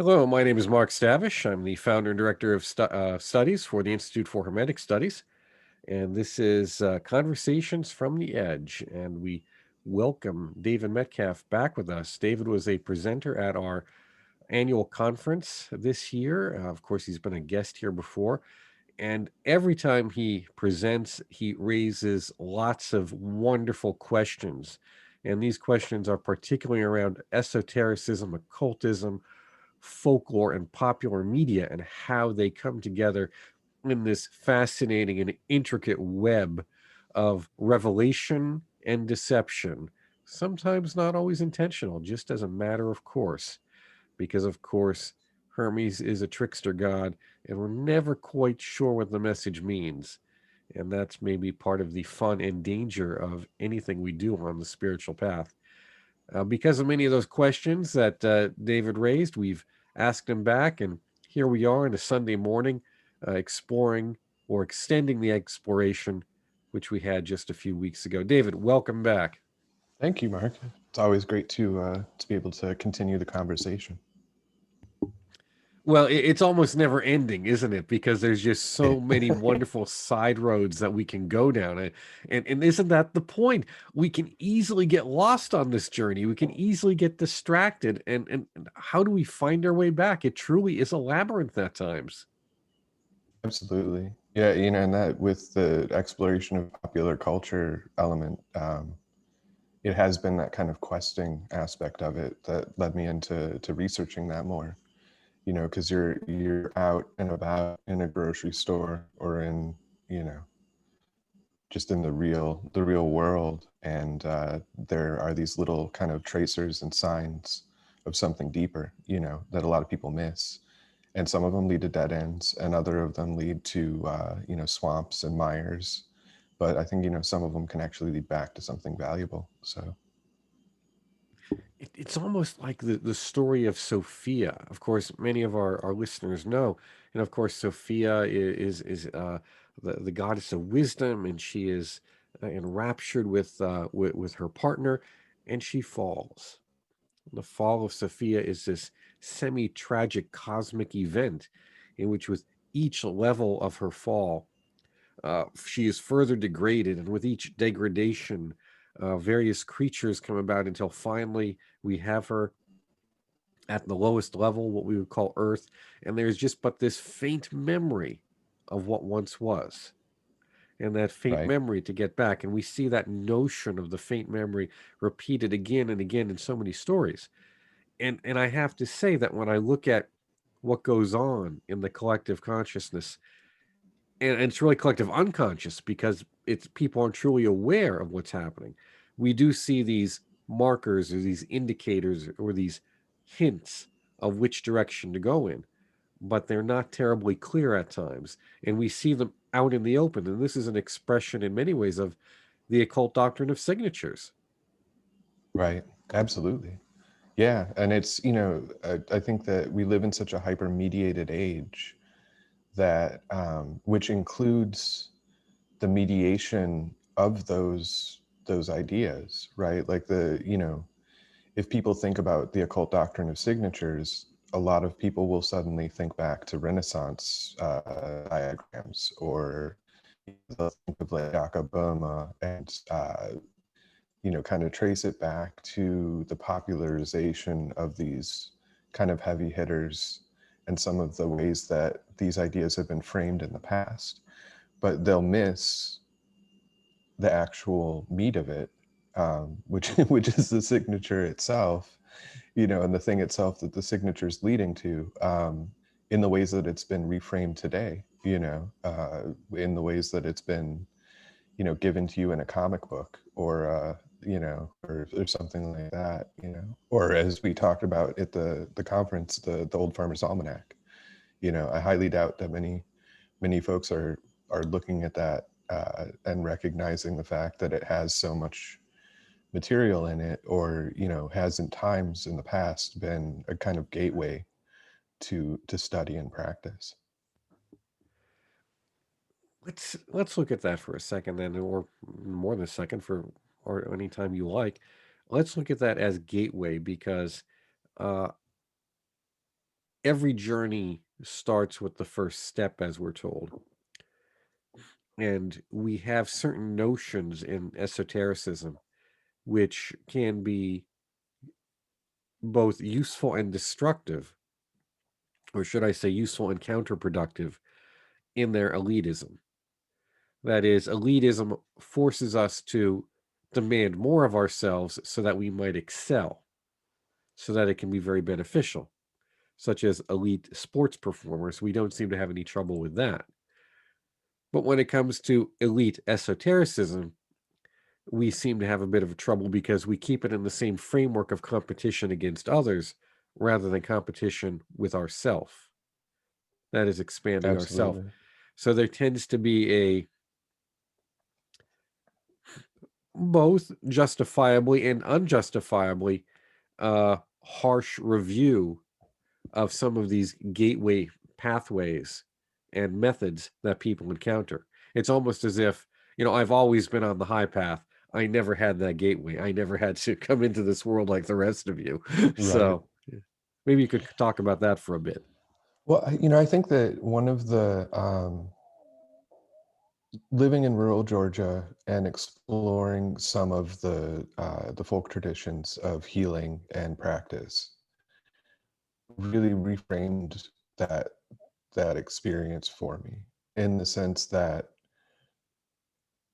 Hello, my name is Mark Stavish. I'm the founder and director of studies for the Institute for Hermetic Studies. And this is Conversations from the Edge. And we welcome David Metcalfe back with us. David was a presenter at our annual conference this year. Of course, he's been a guest here before. And every time he presents, he raises lots of wonderful questions. And these questions are particularly around esotericism, occultism, folklore, and popular media, and how they come together in this fascinating and intricate web of revelation and deception, sometimes not always intentional, just as a matter of course, because of course Hermes is a trickster god, and we're never quite sure what the message means. And that's maybe part of the fun and danger of anything we do on the spiritual path. Because of many of those questions that David raised, we've asked him back, and here we are on a Sunday morning exploring or extending the exploration which we had just a few weeks ago. David, welcome back. Thank you, Mark. It's always great to be able to continue the conversation. Well, it's almost never ending, isn't it? Because there's just so many wonderful side roads that we can go down. And isn't that the point? We can easily get lost on this journey. We can easily get distracted. And how do we find our way back? It truly is a labyrinth at times. Absolutely. Yeah, and that with the exploration of popular culture element, it has been that kind of questing aspect of it that led me into researching that more. Because you're out and about in a grocery store or in, just in the real world, and there are these little kind of tracers and signs of something deeper, that a lot of people miss. And some of them lead to dead ends, and other of them lead to swamps and mires. But I think some of them can actually lead back to something valuable. So It's almost like the story of Sophia. Of course, many of our listeners know, and of course, Sophia is the goddess of wisdom, and she is enraptured with her partner, and she falls. The fall of Sophia is this semi-tragic cosmic event in which, with each level of her fall, she is further degraded, and with each degradation, various creatures come about until finally we have her at the lowest level, what we would call Earth, and there's just but this faint memory of what once was. And that faint right. memory to get back. And we see that notion of the faint memory repeated again and again in so many stories. And I have to say that when I look at what goes on in the collective consciousness, and it's really collective unconscious because it's people aren't truly aware of what's happening. We do see these markers or these indicators or these hints of which direction to go in, but they're not terribly clear at times. And we see them out in the open. And this is an expression in many ways of the occult doctrine of signatures. Right. Absolutely. Yeah. And it's, I think that we live in such a hyper mediated age that, which includes the mediation of those ideas, right? Like if people think about the occult doctrine of signatures, a lot of people will suddenly think back to Renaissance diagrams, or they'll think of like Yakaboma, and kind of trace it back to the popularization of these kind of heavy hitters and some of the ways that these ideas have been framed in the past. But they'll miss the actual meat of it, which which is the signature itself, and the thing itself that the signature is leading to, in the ways that it's been reframed today, in the ways that it's been, given to you in a comic book, or or something like that, or as we talked about at the conference, the Old Farmer's Almanac. I highly doubt that many folks are looking at that, and recognizing the fact that it has so much material in it, or has in times in the past been a kind of gateway to study and practice. Let's look at that for a second then, or more than a second, for or any time you like. Let's look at that as gateway because uh, every journey starts with the first step, as we're told. And we have certain notions in esotericism which can be both useful and destructive, or should I say useful and counterproductive, in their elitism. That is, elitism forces us to demand more of ourselves so that we might excel, so that it can be very beneficial, such as elite sports performers. We don't seem to have any trouble with that. But when it comes to elite esotericism, we seem to have a bit of a trouble because we keep it in the same framework of competition against others rather than competition with ourself. That is expanding ourself. Absolutely. So there tends to be a both justifiably and unjustifiably harsh review of some of these gateway pathways and methods that people encounter. It's almost as if, I've always been on the high path. I never had that gateway. I never had to come into this world like the rest of you. Right. So yeah, maybe you could talk about that for a bit. Well, I think that one of the living in rural Georgia and exploring some of the folk traditions of healing and practice really reframed that experience for me, in the sense that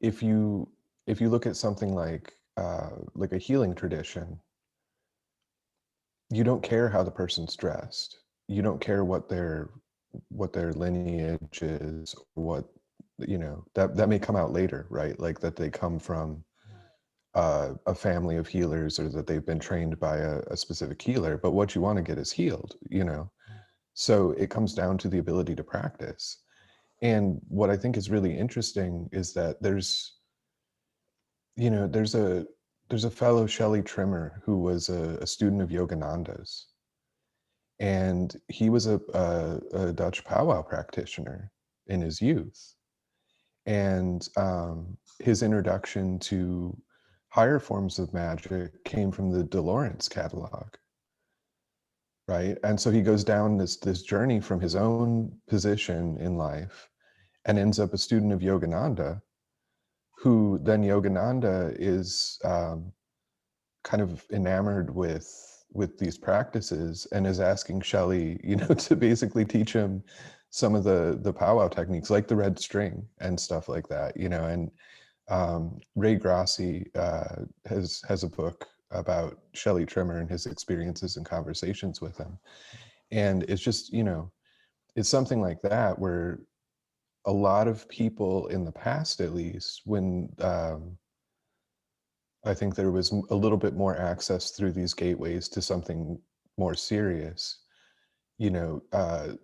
if you if you look at something like a healing tradition, you don't care how the person's dressed. You don't care what their lineage is, or that may come out later, right? Like that they come from a family of healers, or that they've been trained by a specific healer. But what you want to get is healed. So it comes down to the ability to practice. And what I think is really interesting is that there's a fellow, Shelley Trimmer, who was a student of Yogananda's, and he was a Dutch powwow practitioner in his youth. And his introduction to higher forms of magic came from the DeLawrence catalog, right? And so he goes down this journey from his own position in life and ends up a student of Yogananda, who then Yogananda is kind of enamored with these practices, and is asking Shelley, to basically teach him some of the powwow techniques, like the red string and stuff like that. And Ray Grassi has a book about Shelley Trimmer and his experiences and conversations with him. And it's just, it's something like that, where a lot of people in the past, at least, when I think there was a little bit more access through these gateways to something more serious.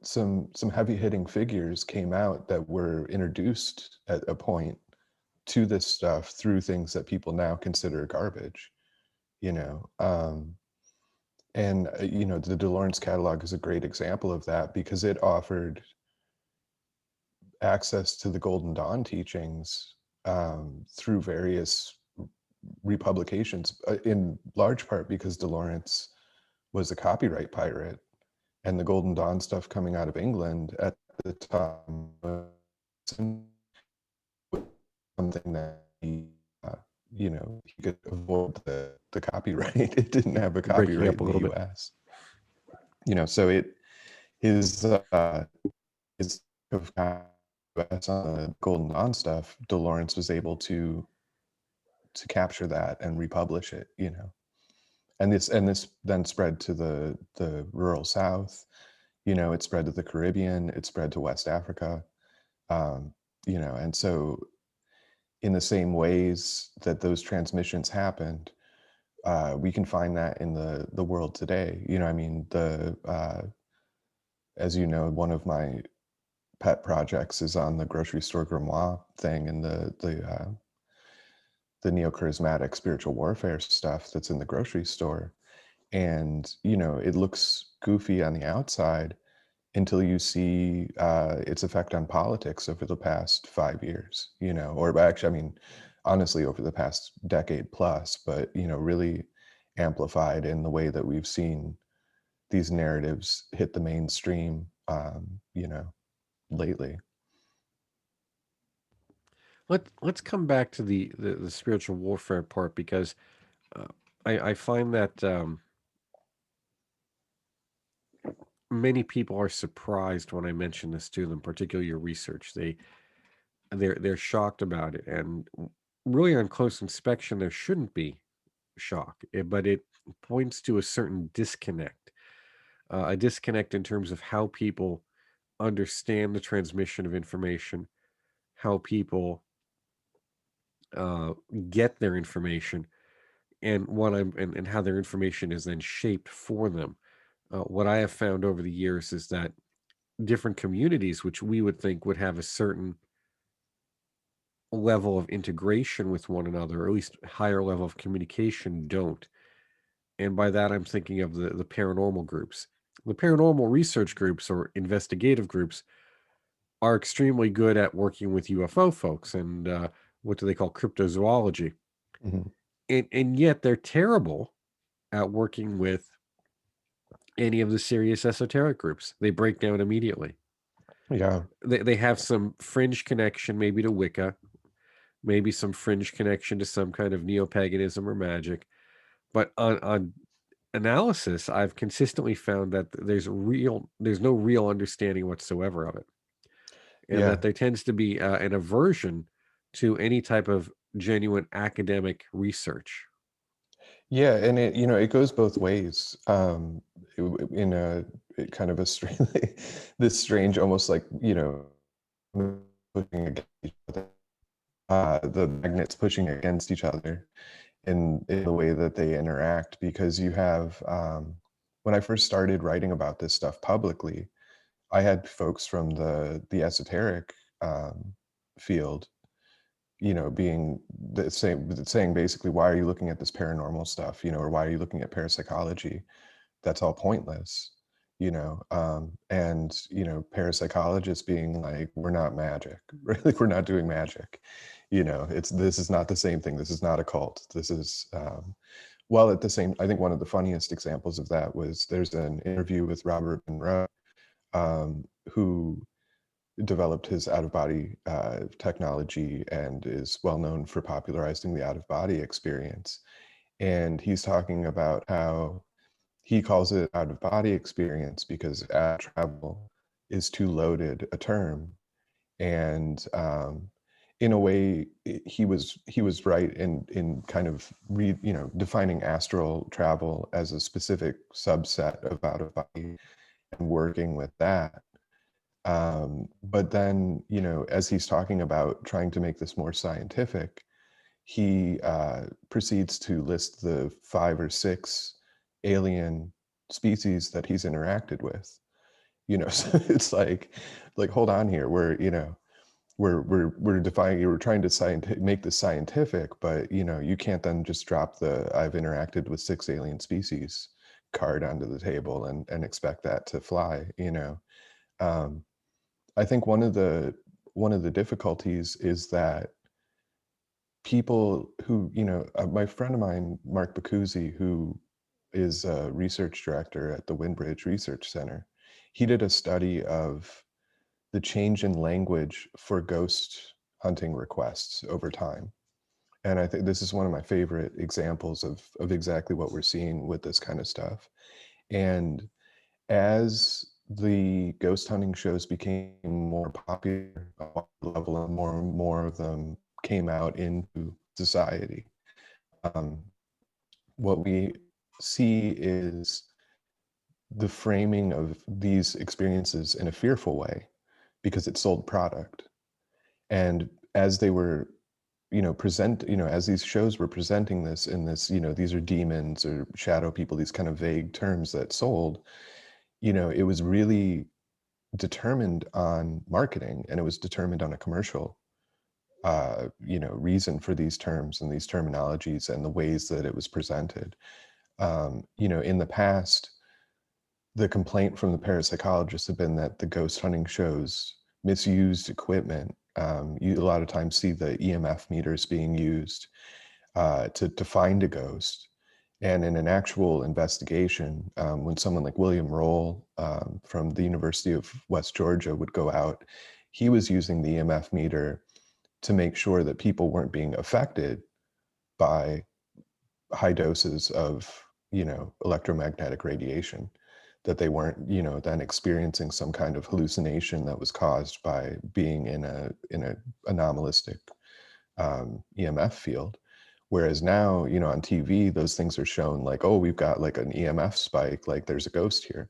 Some heavy hitting figures came out that were introduced at a point to this stuff through things that people now consider garbage. You know, and the DeLawrence catalog is a great example of that, because it offered access to the Golden Dawn teachings through various republications, in large part because DeLawrence was a copyright pirate, and the Golden Dawn stuff coming out of England at the time was something that he could avoid the copyright. It didn't have a You're breaking copyright up a in the little bit. US. So his his of US on the Golden Dawn stuff, DeLawrence was able to capture that and republish it. And this then spread to the rural South. It spread to the Caribbean, it spread to West Africa. And so in the same ways that those transmissions happened, we can find that in the world today. I mean, as you know, one of my pet projects is on the grocery store grimoire thing, and the neo-charismatic spiritual warfare stuff that's in the grocery store. And it looks goofy on the outside until you see its effect on politics over the past 5 years, or actually, I mean, honestly, over the past decade plus, but really amplified in the way that we've seen these narratives hit the mainstream, lately. Let's come back to the spiritual warfare part, because uh, I find that many people are surprised when I mention this to them, particularly your research. They're shocked about it, and really on close inspection, there shouldn't be shock, but it points to a certain disconnect, a disconnect in terms of how people understand the transmission of information, how people uh, get their information, and and how their information is then shaped for them. What I have found over the years is that different communities, which we would think would have a certain level of integration with one another, or at least higher level of communication, don't. And by that, I'm thinking of the paranormal groups. The paranormal research groups or investigative groups are extremely good at working with UFO folks and what do they call cryptozoology, Mhm. and yet they're terrible at working with any of the serious esoteric groups. They break down immediately. Yeah. They have some fringe connection, maybe to Wicca, maybe some fringe connection to some kind of neo-paganism or magic. But on analysis, I've consistently found that there's no real understanding whatsoever of it, and Yeah. that there tends to be an aversion to any type of genuine academic research. Yeah, and it goes both ways. In kind of a strange, this strange, almost like pushing against each other. The magnets pushing against each other in the way that they interact, because you have when I first started writing about this stuff publicly, I had folks from the esoteric field, being saying basically, why are you looking at this paranormal stuff, or why are you looking at parapsychology? That's all pointless, and parapsychologists being like, we're not magic, right? Like, we're not doing magic, this is not the same thing, this is not a cult, this is while at the same, I think one of the funniest examples of that was, there's an interview with Robert Monroe, who developed his out of body technology and is well known for popularizing the out of body experience. And he's talking about how he calls it out of body experience because travel is too loaded a term. And in a way, he was right in kind of defining astral travel as a specific subset of out of body and working with that. But then, as he's talking about trying to make this more scientific, he proceeds to list the 5 or 6 alien species that he's interacted with. So it's like, hold on here. We're defining. We're trying to make this scientific, but you can't then just drop the "I've interacted with 6 alien species" card onto the table and expect that to fly. Um, I think one of the difficulties is that people who, my friend of mine, Mark Bacuzzi, who is a research director at the Windbridge Research Center, he did a study of the change in language for ghost hunting requests over time. And I think this is one of my favorite examples of exactly what we're seeing with this kind of stuff. And as the ghost hunting shows became more popular on the level, and more of them came out into society, um, what we see is the framing of these experiences in a fearful way because it sold product. And as they were, as these shows were presenting this in this, these are demons or shadow people, these kind of vague terms that sold, it was really determined on marketing, and it was determined on a commercial reason for these terms and these terminologies and the ways that it was presented. In the past, the complaint from the parapsychologists have been that the ghost hunting shows misused equipment. You a lot of times see the EMF meters being used to find a ghost, And in an actual investigation, when someone like William Roll from the University of West Georgia would go out, he was using the EMF meter to make sure that people weren't being affected by high doses of, electromagnetic radiation, that they weren't, then experiencing some kind of hallucination that was caused by being in a anomalistic EMF field. Whereas now, on TV, those things are shown like, oh, we've got like an EMF spike, like there's a ghost here.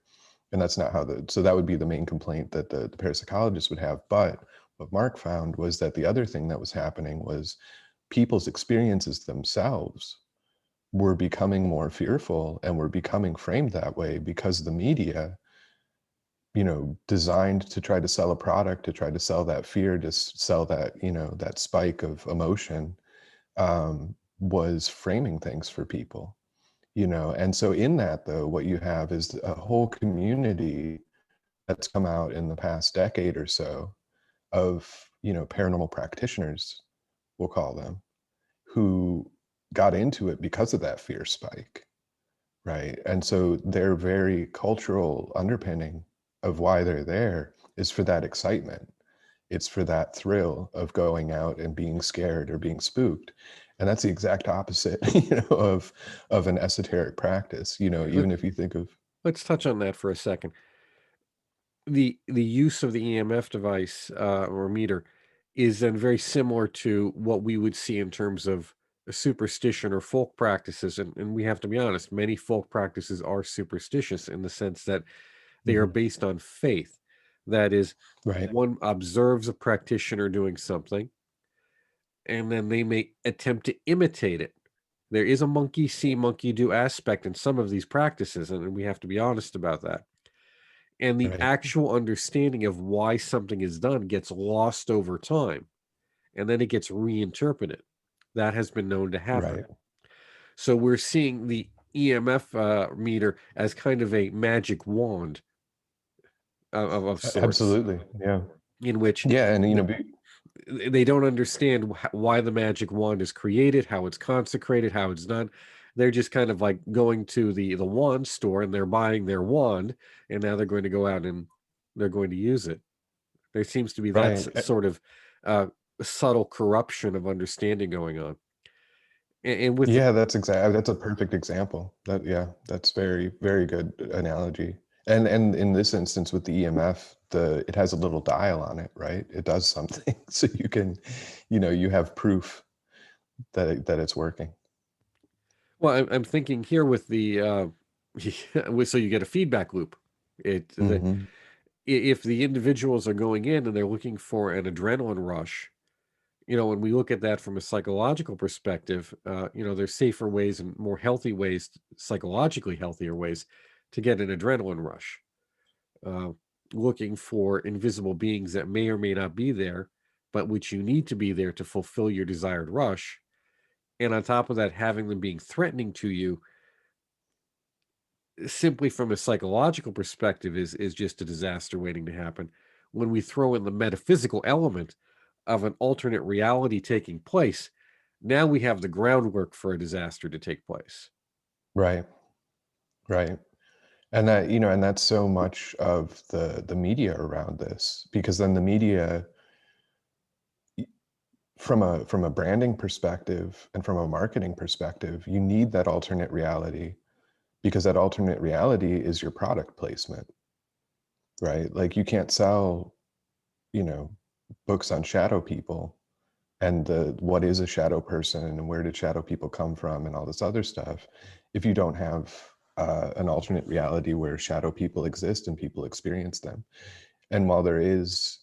And that's not how so that would be the main complaint that the parapsychologist would have. But what Mark found was that the other thing that was happening was people's experiences themselves were becoming more fearful and were becoming framed that way because the media, designed to try to sell a product, to try to sell that fear, to sell that, that spike of emotion, was framing things for people, and so in that, though, what you have is a whole community that's come out in the past decade or so of, paranormal practitioners, we'll call them, who got into it because of that fear spike, right? And so their very cultural underpinning of why they're there is for that excitement. It's for that thrill of going out and being scared or being spooked. And that's the exact opposite, of an esoteric practice, Let, even if you think of. let's touch on that for a second. The use of the EMF device, or meter, is then very similar to what we would see in terms of a superstition or folk practices, and we have to be honest, many folk practices are superstitious in the sense that they are Mhm. based on faith. That is, Right, one observes a practitioner doing something, and then they may attempt to imitate it. There is a monkey see, monkey do aspect in some of these practices, and we have to be honest about that. And the right, actual understanding of why something is done gets lost over time, and then it gets reinterpreted. That has been known to happen. right. So we're seeing the EMF meter as kind of a magic wand of sorts, Absolutely. Yeah. in which Yeah. And, the, they don't understand why the magic wand is created, how it's consecrated, how it's done. They're just kind of like going to the wand store and they're buying their wand, and now they're going to go out and they're going to use it. There seems to be that right. sort of uh, subtle corruption of understanding going on. And with the, Yeah, that's a perfect example. Yeah, that's very, very good analogy. And in this instance with the EMF, it has a little dial on it, right? It does something. So you can, you have proof that it's working. well, I'm thinking here with the so you get a feedback loop. Hmm. If the individuals are going in and they're looking for an adrenaline rush, when we look at that from a psychological perspective, there's safer ways and more healthy ways, psychologically healthier ways to get an adrenaline rush. Uh, Looking for invisible beings that may or may not be there, but which you need to be there to fulfill your desired rush. And on top of that, having them being threatening to you, simply from a psychological perspective, is just a disaster waiting to happen. When we throw in the metaphysical element of an alternate reality taking place, now we have the groundwork for a disaster to take place. Right, right. And and that's so much of the media around this, because then the media, from a branding perspective and from a marketing perspective, you need that alternate reality, because that alternate reality is your product placement, right? Like you can't sell, you know, books on shadow people and what is a shadow person and where did shadow people come from and all this other stuff if you don't have an alternate reality where shadow people exist and people experience them. And while there is,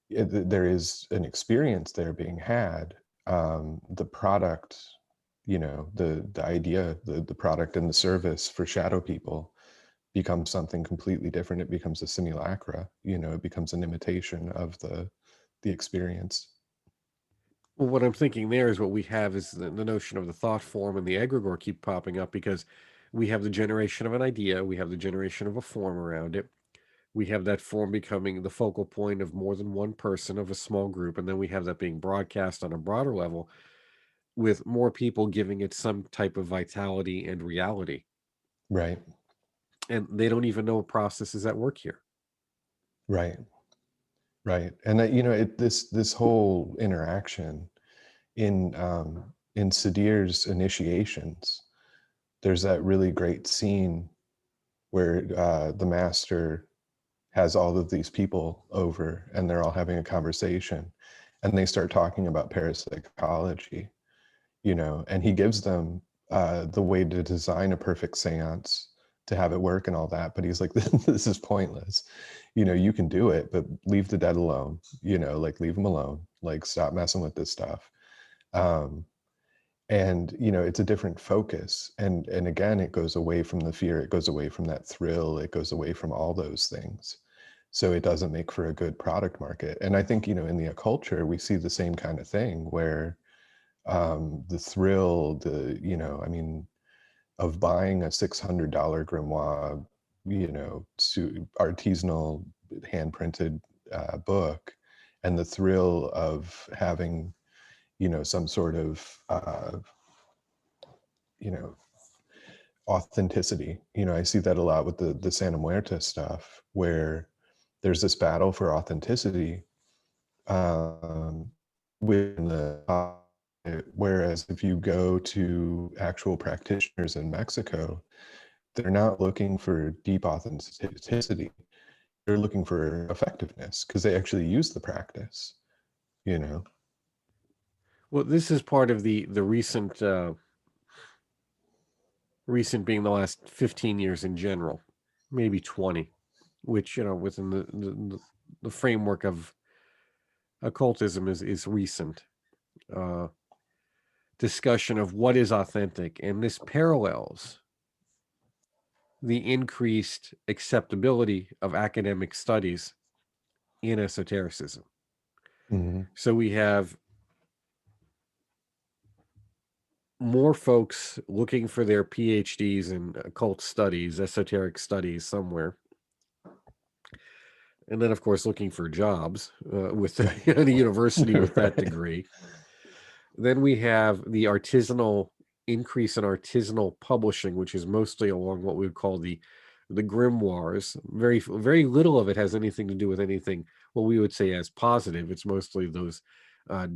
there is an experience there being had, the product, the idea, the product and the service for shadow people becomes something completely different. It becomes a simulacra, it becomes an imitation of the experience. Well, what I'm thinking there is what we have is the notion of the thought form and the egregore keep popping up because we have the generation of an idea, we have the generation of a form around it. We have that form becoming the focal point of more than one person of a small group, and then we have that being broadcast on a broader level. with more people giving it some type of vitality and reality. Right. And they don't even know what process is at work here. Right. Right. And that, you know, this whole interaction in Sadir's initiations, there's that really great scene where the master has all of these people over and they're all having a conversation and they start talking about parapsychology, you know, and he gives them the way to design a perfect seance to have it work and all that. But he's like, this is pointless. You know, you can do it, but leave the dead alone, you know, like leave them alone, like stop messing with this stuff. Um, and you know, it's a different focus, and again, it goes away from the fear, it goes away from that thrill, it goes away from all those things, so it doesn't make for a good product market. And I think, you know, in the culture we see the same kind of thing where the thrill, the, you know, I mean, of buying a $600 grimoire, you know, artisanal hand printed book, and the thrill of having, you know, some sort of you know, authenticity. You know, I see that a lot with the Santa Muerta stuff, where there's this battle for authenticity um, within the, whereas if you go to actual practitioners in Mexico, they're not looking for deep authenticity. They're looking for effectiveness because they actually use the practice, you know. Well, this is part of the recent being the last 15 years in general, maybe 20, which, you know, within the framework of occultism is recent. Uh, Discussion of what is authentic, and this parallels the increased acceptability of academic studies in esotericism. Mm-hmm. So we have more folks looking for their PhDs in occult studies, esoteric studies somewhere. And then, of course, looking for jobs with the university with that Right. degree. Then we have the artisanal increase in artisanal publishing, which is mostly along what we would call the grimoires. Very little of it has anything to do with anything what we would say as positive. It's mostly those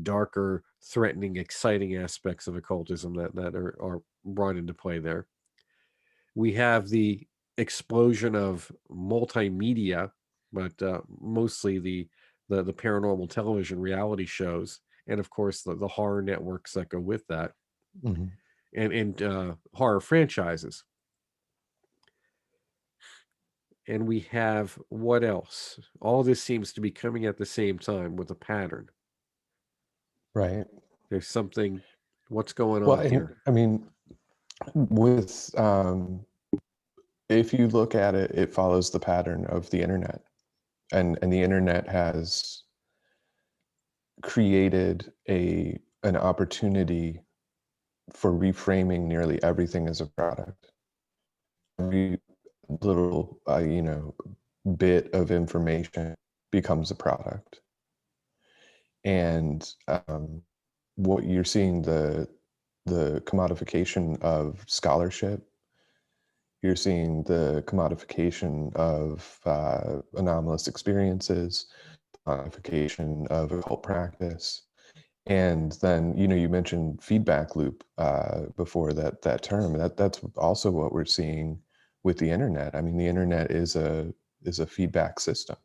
darker, threatening, exciting aspects of occultism that are brought into play there. We have the explosion of multimedia, but mostly the paranormal television reality shows, and of course the horror networks that go with that, Mm-hmm. and horror franchises. And we have what else? All this seems to be coming at the same time with a pattern. Right. There's something. What's going Well, on and here? I mean, with if you look at it, it follows the pattern of the internet, and the internet has created an opportunity for reframing nearly everything as a product. Every little you know, bit of information becomes a product, and what you're seeing, the commodification of scholarship, you're seeing the commodification of anomalous experiences, commodification of occult practice. And then, you know, you mentioned feedback loop before, that term. That's also what we're seeing with the internet. I mean, the internet is a feedback system,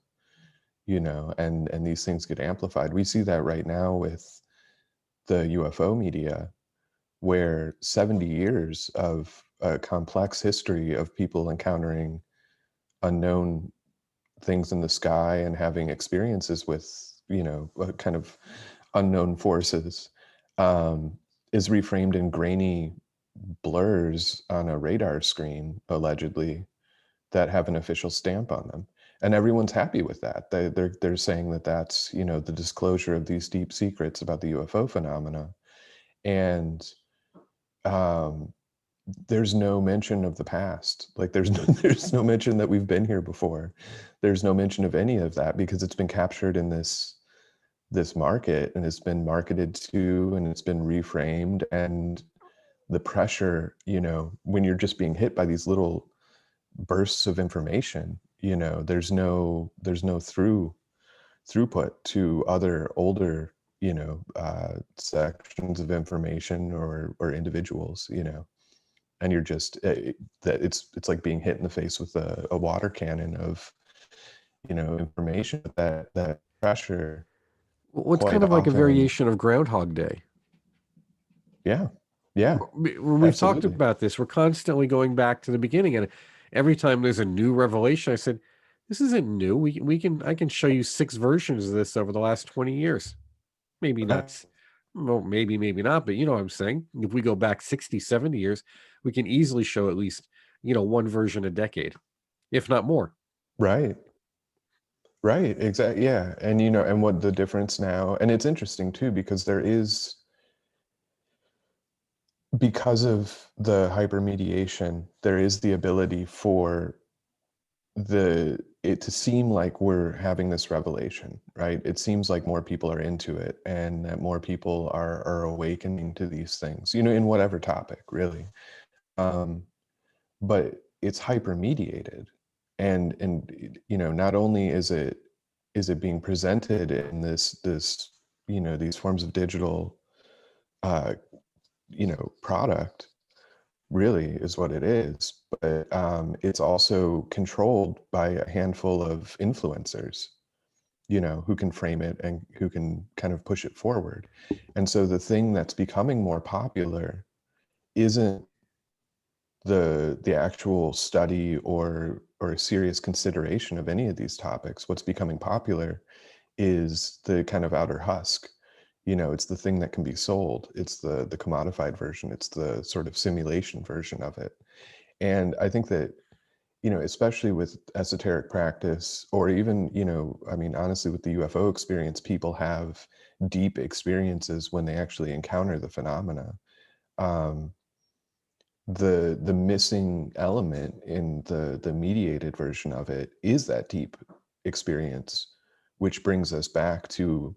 you know, and these things get amplified. We see that right now with the UFO media, where 70 years of a complex history of people encountering unknown things in the sky and having experiences with, you know, a kind of unknown forces, um, is reframed in grainy blurs on a radar screen, allegedly, that have an official stamp on them. And everyone's happy with that. They're saying that that's, you know, the disclosure of these deep secrets about the UFO phenomena. And um, there's no mention of the past. Like there's no mention that we've been here before. There's no mention of any of that because it's been captured in this market, and it's been marketed to, and it's been reframed, and the pressure, when you're just being hit by these little bursts of information, there's no throughput to other older, sections of information or individuals, and you're just that it's like being hit in the face with a water cannon of information. That pressure What's kind quite of like a often. variation of Groundhog Day. Yeah, yeah, When we've talked absolutely. about this, we're constantly going back to the beginning, and every time there's a new revelation, I said, "This isn't new. I can show you 6 versions of this over the last 20 years. Maybe not, Right, well, maybe not, but you know what I'm saying. If we go back 60, 70 years, we can easily show at least, one version a decade, if not more." right, right, exactly. Yeah, and and what the difference now, and it's interesting too, because because of the hypermediation, there is the ability for it to seem like we're having this revelation, right? It seems like more people are into it, and that more people are awakening to these things, in whatever topic, really. Um, but it's hyper mediated, and not only is it being presented in this these forms of digital uh product, really is what it is, but it's also controlled by a handful of influencers, who can frame it and who can kind of push it forward. And so the thing that's becoming more popular isn't the actual study or serious consideration of any of these topics. What's becoming popular is the kind of outer husk. It's the thing that can be sold. It's the commodified version. It's the sort of simulation version of it. And I think that, especially with esoteric practice, or even, I mean, honestly, with the UFO experience, people have deep experiences when they actually encounter the phenomena. Um, the missing element in the mediated version of it is that deep experience, which brings us back to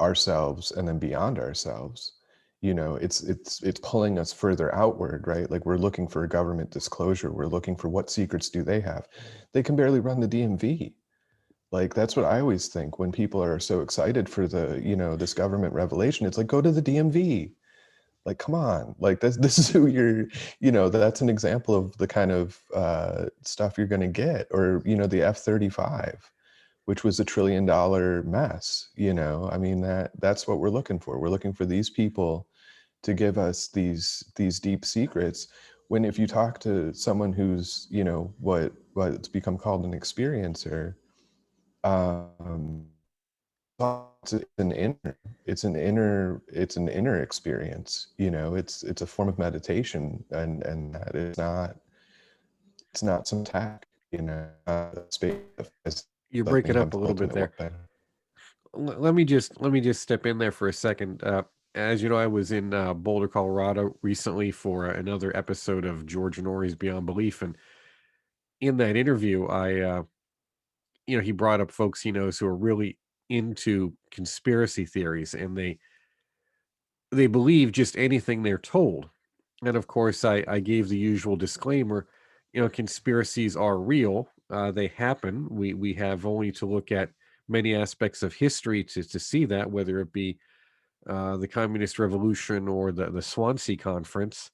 ourselves and then beyond ourselves. It's pulling us further outward, right? Like, we're looking for a government disclosure, we're looking for what secrets do they have. They can barely run the DMV. Like, that's what I always think when people are so excited for this government revelation. It's like, go to the DMV. Like, come on, like, this is who you're, that's an example of the kind of stuff you're going to get. Or the F-35, which was $1 trillion mess. I mean, that's what we're looking for. We're looking for these people to give us these deep secrets, when if you talk to someone who's what's become called an experiencer, um it's an inner experience. It's a form of meditation, and that it's not some tack, space You're that breaking things up a little bit ultimate there. way. Let me just step in there for a second. As you know, I was in Boulder, Colorado recently for another episode of George Norrie's Beyond Belief, and in that interview, he brought up folks he knows who are really into conspiracy theories, and they believe just anything they're told. And of course, I gave the usual disclaimer. Conspiracies are real. They happen. We have only to look at many aspects of history to see that, whether it be the communist revolution or the Swansea conference.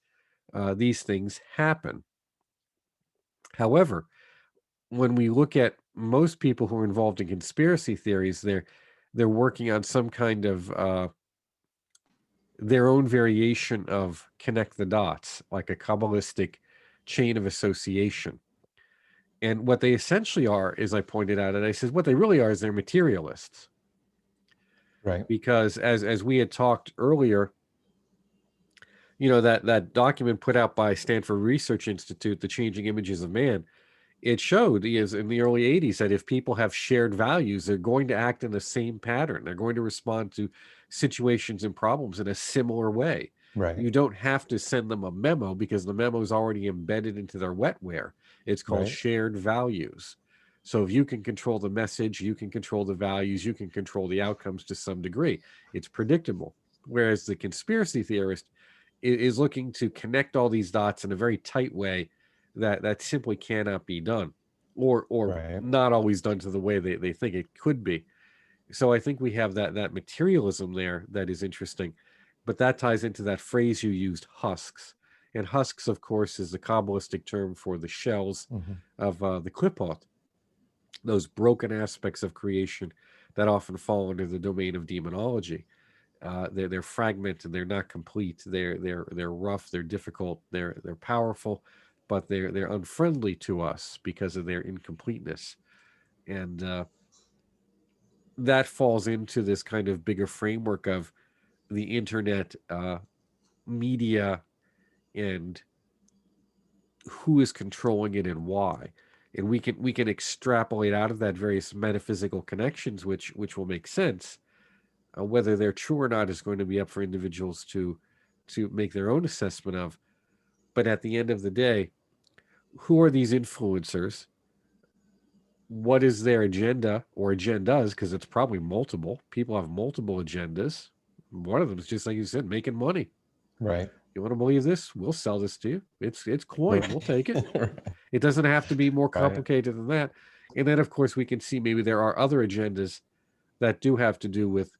These things happen. However, when we look at most people who are involved in conspiracy theories, they're working on some kind of their own variation of connect the dots, like a Kabbalistic chain of association. And what they essentially are, is I pointed out, and I said, what they really are is they're materialists. Right, Because as we had talked earlier, that document put out by Stanford Research Institute, The Changing Images of Man, it showed is in the early 80s that if people have shared values, they're going to act in the same pattern. They're going to respond to situations and problems in a similar way. right, You don't have to send them a memo because the memo is already embedded into their wetware. It's called right, shared values. So if you can control the message, you can control the values, you can control the outcomes to some degree. It's predictable. Whereas the conspiracy theorist is looking to connect all these dots in a very tight way that simply cannot be done, or Right. not always done to the way they think it could be. So I think we have that materialism there that is interesting, but that ties into that phrase you used, husks. And husks, of course, is the Kabbalistic term for the shells Hmm. of the Klippot, those broken aspects of creation that often fall under the domain of demonology. They're fragmented, they're not complete, they're rough, they're difficult, they're powerful, but they're unfriendly to us because of their incompleteness. And that falls into this kind of bigger framework of the internet, media, and who is controlling it and why. And we can extrapolate out of that various metaphysical connections, which will make sense. Whether they're true or not is going to be up for individuals to make their own assessment of. But at the end of the day, who are these influencers? What is their agenda or agendas? Because it's probably multiple. People have multiple agendas. One of them is just like you said, making money. Right. You want to believe this? We'll sell this to you. It's coin. We'll take it. Right. It doesn't have to be more Right. complicated than that. And then, of course, we can see maybe there are other agendas that do have to do with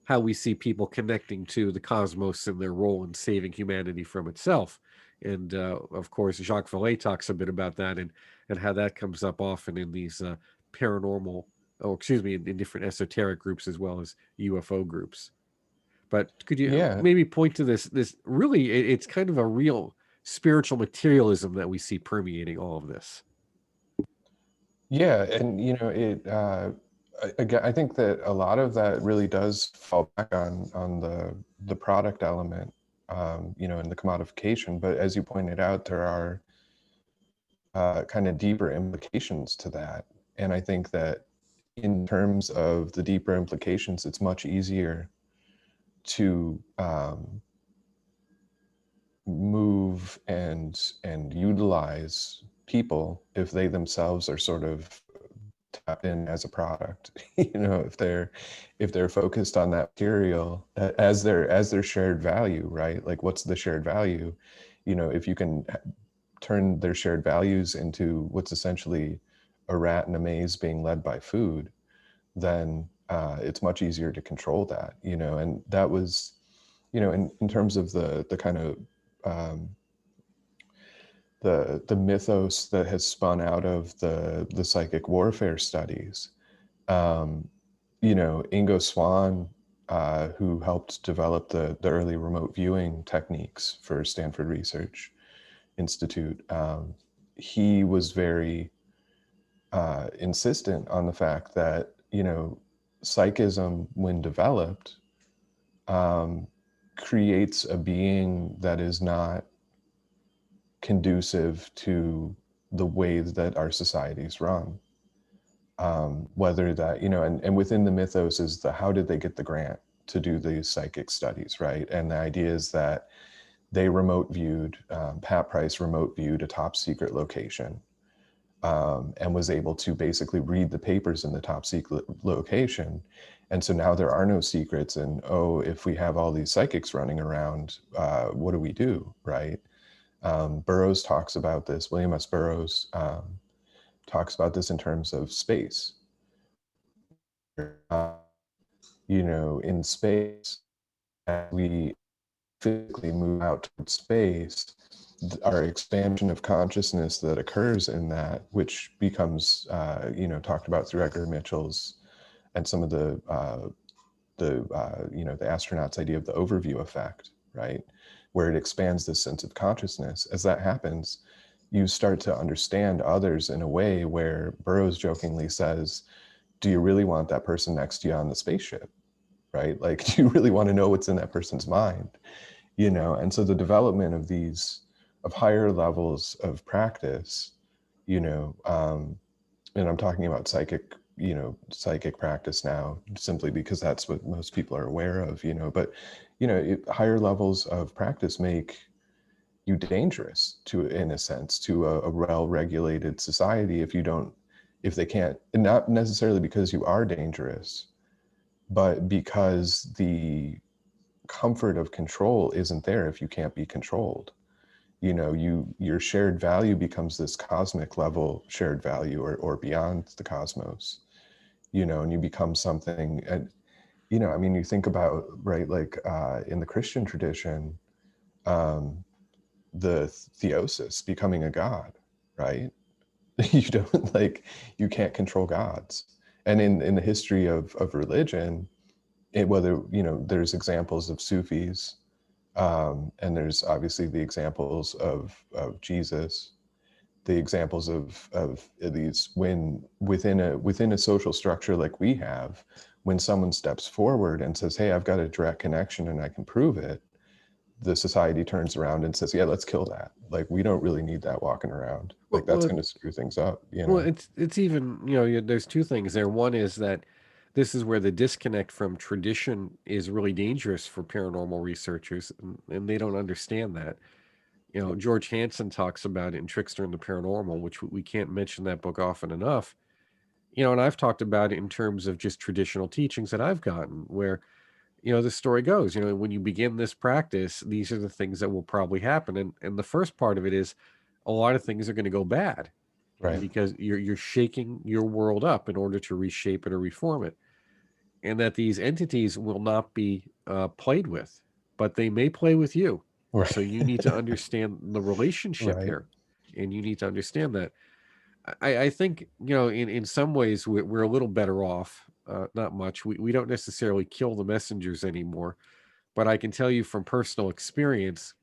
how we see people connecting to the cosmos and their role in saving humanity from itself. And of course, Jacques Vallée talks a bit about that, and how that comes up often in these paranormal, oh, excuse me, in different esoteric groups as well as UFO groups. But could you Yeah. maybe point to this really, it's kind of a real spiritual materialism that we see permeating all of this. Yeah, and it. Again, I think that a lot of that really does fall back on the product element, and the commodification. But as you pointed out, there are kind of deeper implications to that, and I think that in terms of the deeper implications, it's much easier to move and utilize people if they themselves are sort of tapped in as a product. If they're focused on that material as their shared value, right? Like, what's the shared value? If you can turn their shared values into what's essentially a rat in a maze being led by food, then it's much easier to control that. And that was, in terms of the kind of um, the mythos that has spun out of the psychic warfare studies. Um, Ingo Swann, who helped develop the early remote viewing techniques for Stanford Research Institute, he was very insistent on the fact that psychism, when developed, um, creates a being that is not conducive to the ways that our societies run. Whether that, and within the mythos is the how did they get the grant to do these psychic studies, right? And the idea is that they remote viewed, Pat Price remote viewed a top secret location, and was able to basically read the papers in the top secret location. And so now there are no secrets. And, oh, if we have all these psychics running around, what do we do, right? Burroughs talks about this. William S. Burroughs talks about this in terms of space. Uh, in space, as we physically move out towards space, our expansion of consciousness that occurs in that, which becomes, talked about through Edgar Mitchell's and some of the astronauts' idea of the overview effect, right? Where it expands this sense of consciousness. As that happens, you start to understand others in a way where Burroughs jokingly says, do you really want that person next to you on the spaceship, right? Like, do you really want to know what's in that person's mind? And so the development of higher levels of practice, and I'm talking about psychic practice now, simply because that's what most people are aware of, but, higher levels of practice make you dangerous in a sense, to a well-regulated society if you don't if they can't, and not necessarily because you are dangerous, but because the comfort of control isn't there if you can't be controlled. You know, your shared value becomes this cosmic level shared value, or beyond the cosmos, you know, and you become something. And you know, I mean, you think about, right, like in the Christian tradition, um, the theosis, becoming a god, right? You don't, like, you can't control gods. And in the history of religion, whether, you know, there's examples of Sufis, and there's obviously the examples of Jesus, the examples of these, when within a social structure like we have, when someone steps forward and says, hey, I've got a direct connection and I can prove it, the society turns around and says, yeah, let's kill that. Like, we don't really need that walking around. Well, Like, that's well, going to screw things up, you well, know? it's even, there's two things there. One is that this is where the disconnect from tradition is really dangerous for paranormal researchers, and they don't understand that. George Hansen talks about it in Trickster and the Paranormal, which we can't mention that book often enough. And I've talked about it in terms of just traditional teachings that I've gotten, where, the story goes, when you begin this practice, these are the things that will probably happen. And the first part of it is a lot of things are going to go bad Right. because you're shaking your world up in order to reshape it or reform it. And that these entities will not be played with, but they may play with you. Right. So you need to understand the relationship Right. here, and you need to understand that. I think, in some ways we're a little better off. Not much. We don't necessarily kill the messengers anymore, but I can tell you from personal experience,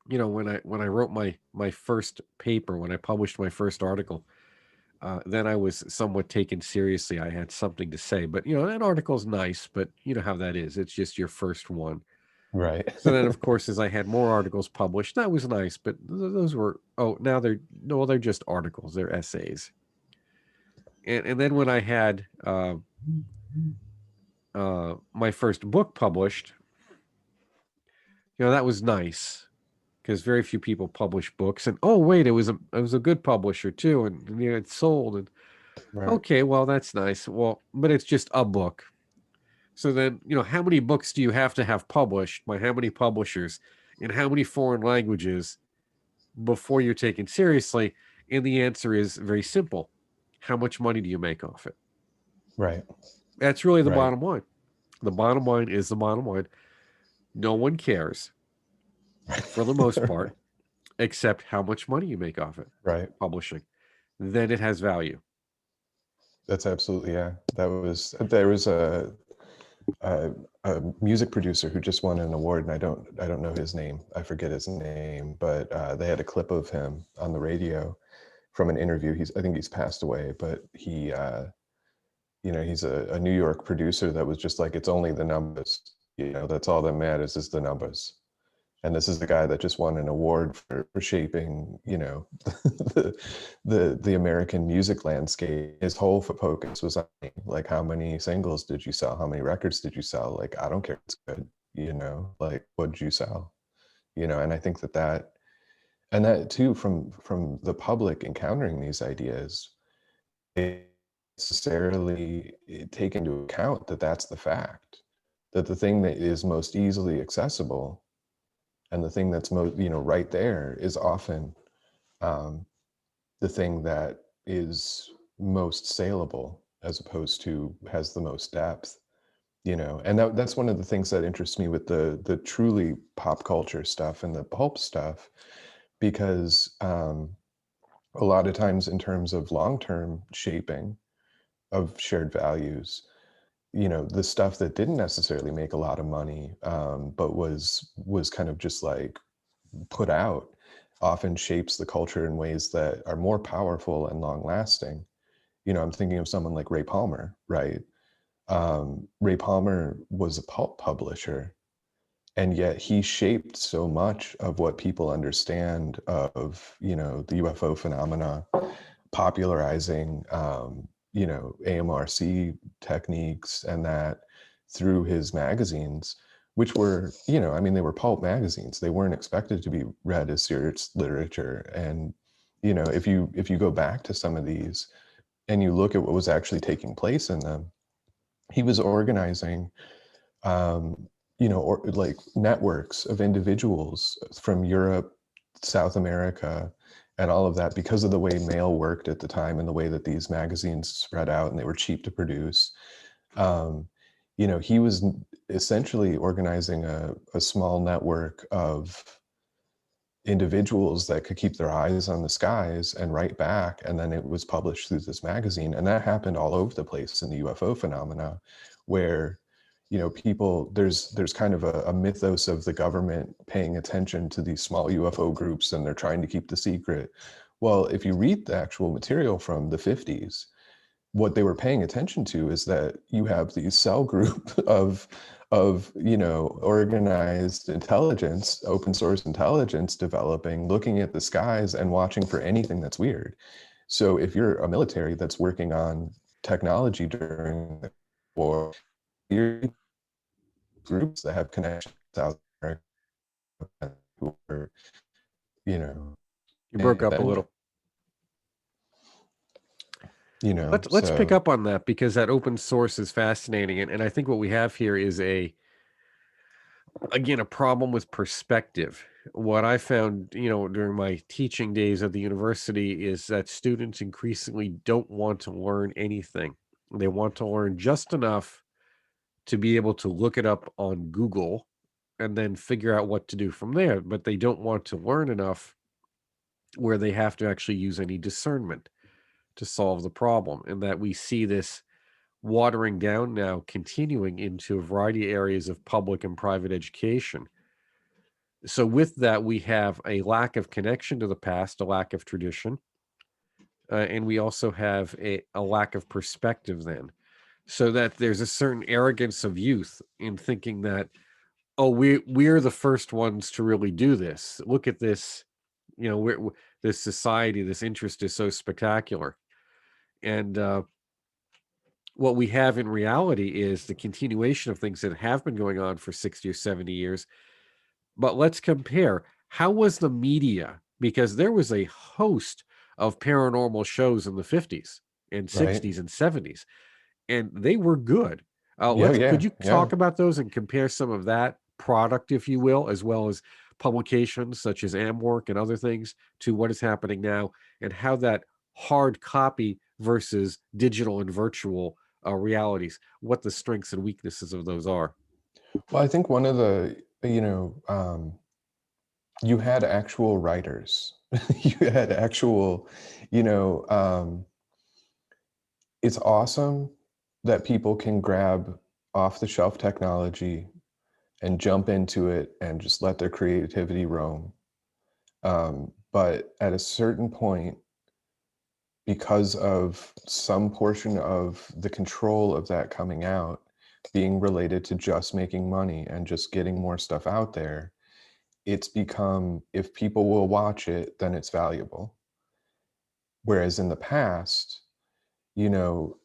when I wrote my first paper, when I published my first article, then I was somewhat taken seriously. I had something to say, but that article's nice, but you know how that is. It's just your first one. Right. So then, of course, as I had more articles published, that was nice, but those were, now they're, no, they're just articles, they're essays. And then when I had my first book published, that was nice because very few people publish books. And oh wait, it was a good publisher too, and it sold. And Right. okay, well that's nice. Well, but it's just a book. So then, how many books do you have to have published by how many publishers in how many foreign languages before you're taken seriously? And the answer is very simple. How much money do you make off it? Right. That's really the Right. bottom line. The bottom line is the bottom line. No one cares for the most part, except how much money you make off it, Right. publishing. Then it has value. That's absolutely, yeah. There was a a music producer who just won an award, and I don't know his name. I forget his name, but they had a clip of him on the radio from an interview. I think he's passed away, but he's a New York producer that was just like, it's only the numbers. That's all that matters, is the numbers. And this is the guy that just won an award for shaping, the the American music landscape. His whole focus was on, like, how many singles did you sell? How many records did you sell? Like, I don't care if it's good, like, what did you sell? And I think that too, from the public encountering these ideas, they necessarily take into account that that's the fact, that the thing that is most easily accessible and the thing that's most, right there, is often um, the thing that is most saleable, as opposed to has the most depth. And that's one of the things that interests me with the truly pop culture stuff and the pulp stuff, because a lot of times, in terms of long-term shaping of shared values, the stuff that didn't necessarily make a lot of money, but was kind of just like put out, often shapes the culture in ways that are more powerful and long lasting. I'm thinking of someone like Ray Palmer, right? Ray Palmer was a pulp publisher, and yet he shaped so much of what people understand of, the UFO phenomena, popularizing, AMRC techniques, and that through his magazines, which were, I mean, they were pulp magazines. They weren't expected to be read as serious literature. And if you go back to some of these and you look at what was actually taking place in them, he was organizing, or like networks of individuals from Europe, South America, and all of that, because of the way mail worked at the time and the way that these magazines spread out and they were cheap to produce. um, he was essentially organizing a small network of individuals that could keep their eyes on the skies and write back, and then it was published through this magazine. And that happened all over the place in the UFO phenomena, where people, there's kind of a mythos of the government paying attention to these small UFO groups and they're trying to keep the secret. Well, if you read the actual material from the 50s, what they were paying attention to is that you have these cell group of organized intelligence, open source intelligence developing, looking at the skies and watching for anything that's weird. So if you're a military that's working on technology during the war, you're groups that have connections out there who are, you know, You broke up a attention, little. Let's pick so up on that, because that open source is fascinating, and I think what we have here is again, a problem with perspective. What I found, during my teaching days at the university, is that students increasingly don't want to learn anything. They want to learn just enough to be able to look it up on Google and then figure out what to do from there, but they don't want to learn enough where they have to actually use any discernment to solve the problem. And that we see this watering down now, continuing into a variety of areas of public and private education. So with that, we have a lack of connection to the past, a lack of tradition, and we also have a lack of perspective then. So that there's a certain arrogance of youth in thinking that, oh, we're the first ones to really do this. Look at this, this society, this interest is so spectacular. And what we have in reality is the continuation of things that have been going on for 60 or 70 years. But let's compare. How was the media? Because there was a host of paranormal shows in the 50s and right. 60s and 70s, and they were good. Yeah, Could yeah, you yeah. talk about those and compare some of that product, if you will, as well as publications such as Amwork and other things, to what is happening now, and how that hard copy versus digital and virtual realities, what the strengths and weaknesses of those are? Well, I think one of the, you had actual writers. You had actual, you know, it's awesome that people can grab off the shelf technology and jump into it and just let their creativity roam. But at a certain point, because of some portion of the control of that coming out being related to just making money and just getting more stuff out there, it's become, if people will watch it, then it's valuable. Whereas in the past, you know,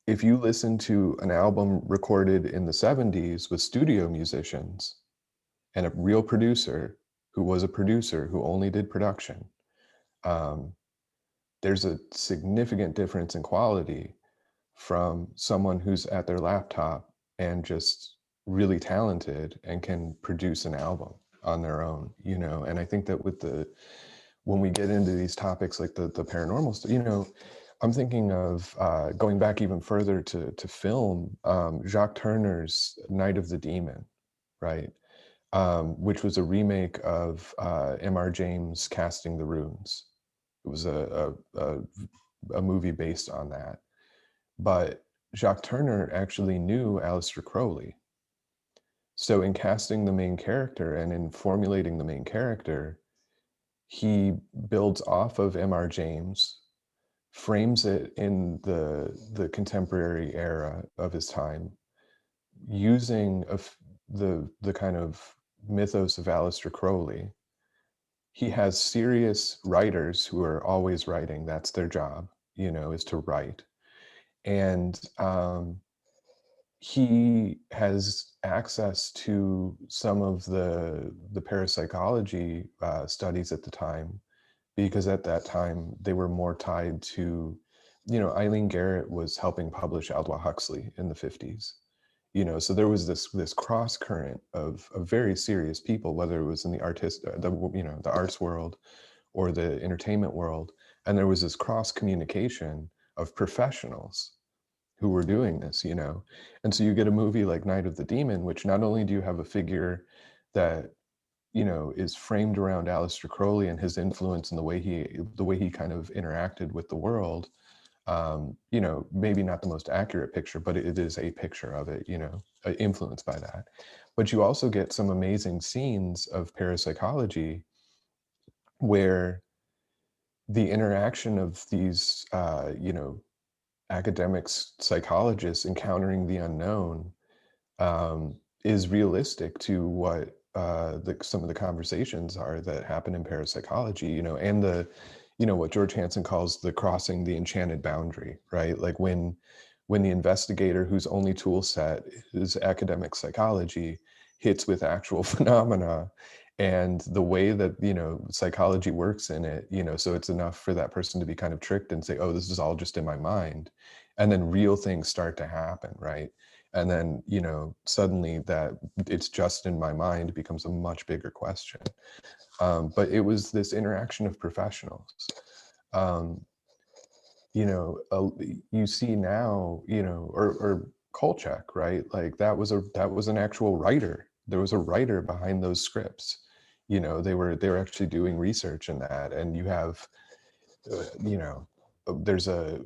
if you listen to an album recorded in the 70s with studio musicians and a real producer who was a producer who only did production, um, there's a significant difference in quality from someone who's at their laptop and just really talented and can produce an album on their own. And I think that when we get into these topics like the paranormal stuff, I'm thinking of going back even further to film, Jacques Turner's Night of the Demon, right? Which was a remake of M.R. James' Casting the Runes. It was a movie based on that. But Jacques Turner actually knew Aleister Crowley. So in casting the main character and in formulating the main character, he builds off of M.R. James, frames it in the contemporary era of his time, using the kind of mythos of Aleister Crowley. He has serious writers who are always writing. That's their job, is to write. And he has access to some of the parapsychology studies at the time, because at that time they were more tied to, Eileen Garrett was helping publish Aldous Huxley in the 50s. So there was this cross current of very serious people, whether it was in the the arts world or the entertainment world, and there was this cross communication of professionals who were doing this, and so you get a movie like Night of the Demon, which not only do you have a figure that is framed around Aleister Crowley and his influence and the way he kind of interacted with the world. Maybe not the most accurate picture, but it is a picture of it, influenced by that. But you also get some amazing scenes of parapsychology where the interaction of these, academics, psychologists encountering the unknown is realistic to what some of the conversations are that happen in parapsychology, and what George Hansen calls the crossing the enchanted boundary, right? Like when the investigator whose only tool set is academic psychology hits with actual phenomena, and the way that psychology works in it, so it's enough for that person to be kind of tricked and say, oh, this is all just in my mind, and then real things start to happen, right? And then suddenly that it's just in my mind becomes a much bigger question. But it was this interaction of professionals. um, you see now, or Kolchak, right? Like that was an actual writer. There was a writer behind those scripts. They were actually doing research in that, and you have, there's a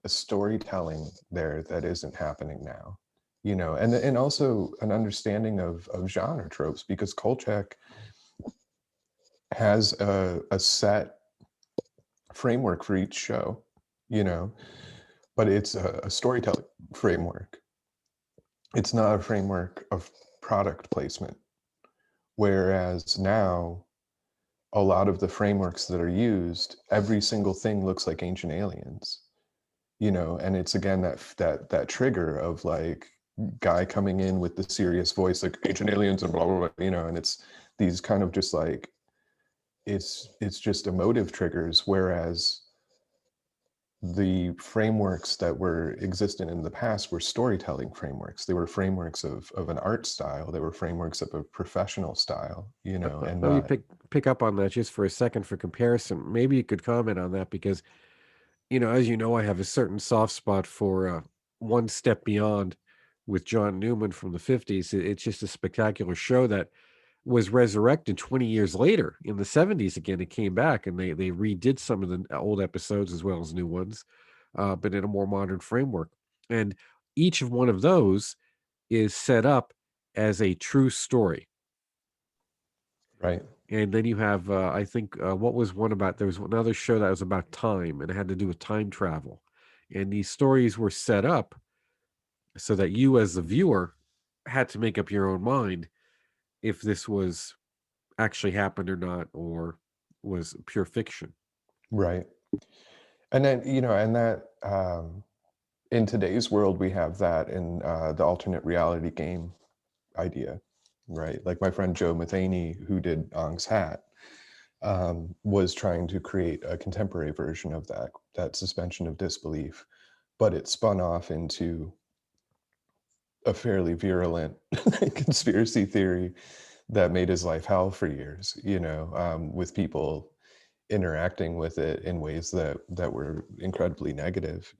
storytelling there that isn't happening now. And also an understanding of genre tropes, because Kolchak has a set framework for each show, you know but it's a storytelling framework. It's not a framework of product placement. Whereas now, a lot of the frameworks that are used, every single thing looks like Ancient Aliens, and it's again that trigger of like guy coming in with the serious voice, like Ancient Aliens and blah blah blah, and it's these kind of just like it's just emotive triggers, whereas the frameworks that were existent in the past were storytelling frameworks. They were frameworks of an art style. They were frameworks of a professional style, and Let me not pick up on that just for a second for comparison. Maybe you could comment on that because, as you know, I have a certain soft spot for One Step Beyond with John Newman from the 50s. It's just a spectacular show that was resurrected 20 years later in the 70s again. It came back and they redid some of the old episodes as well as new ones, but in a more modern framework. And each of one of those is set up as a true story. right, And then you have, I think, what was one about? There was another show that was about time, and it had to do with time travel. And these stories were set up so that you, as the viewer, had to make up your own mind if this was actually happened or not, or was pure fiction. right. And then and that in today's world we have that in the alternate reality game idea, right? Like my friend Joe Matheny, who did Ong's Hat, was trying to create a contemporary version of that suspension of disbelief, but it spun off into a fairly virulent conspiracy theory that made his life hell for years, with people interacting with it in ways that were incredibly negative,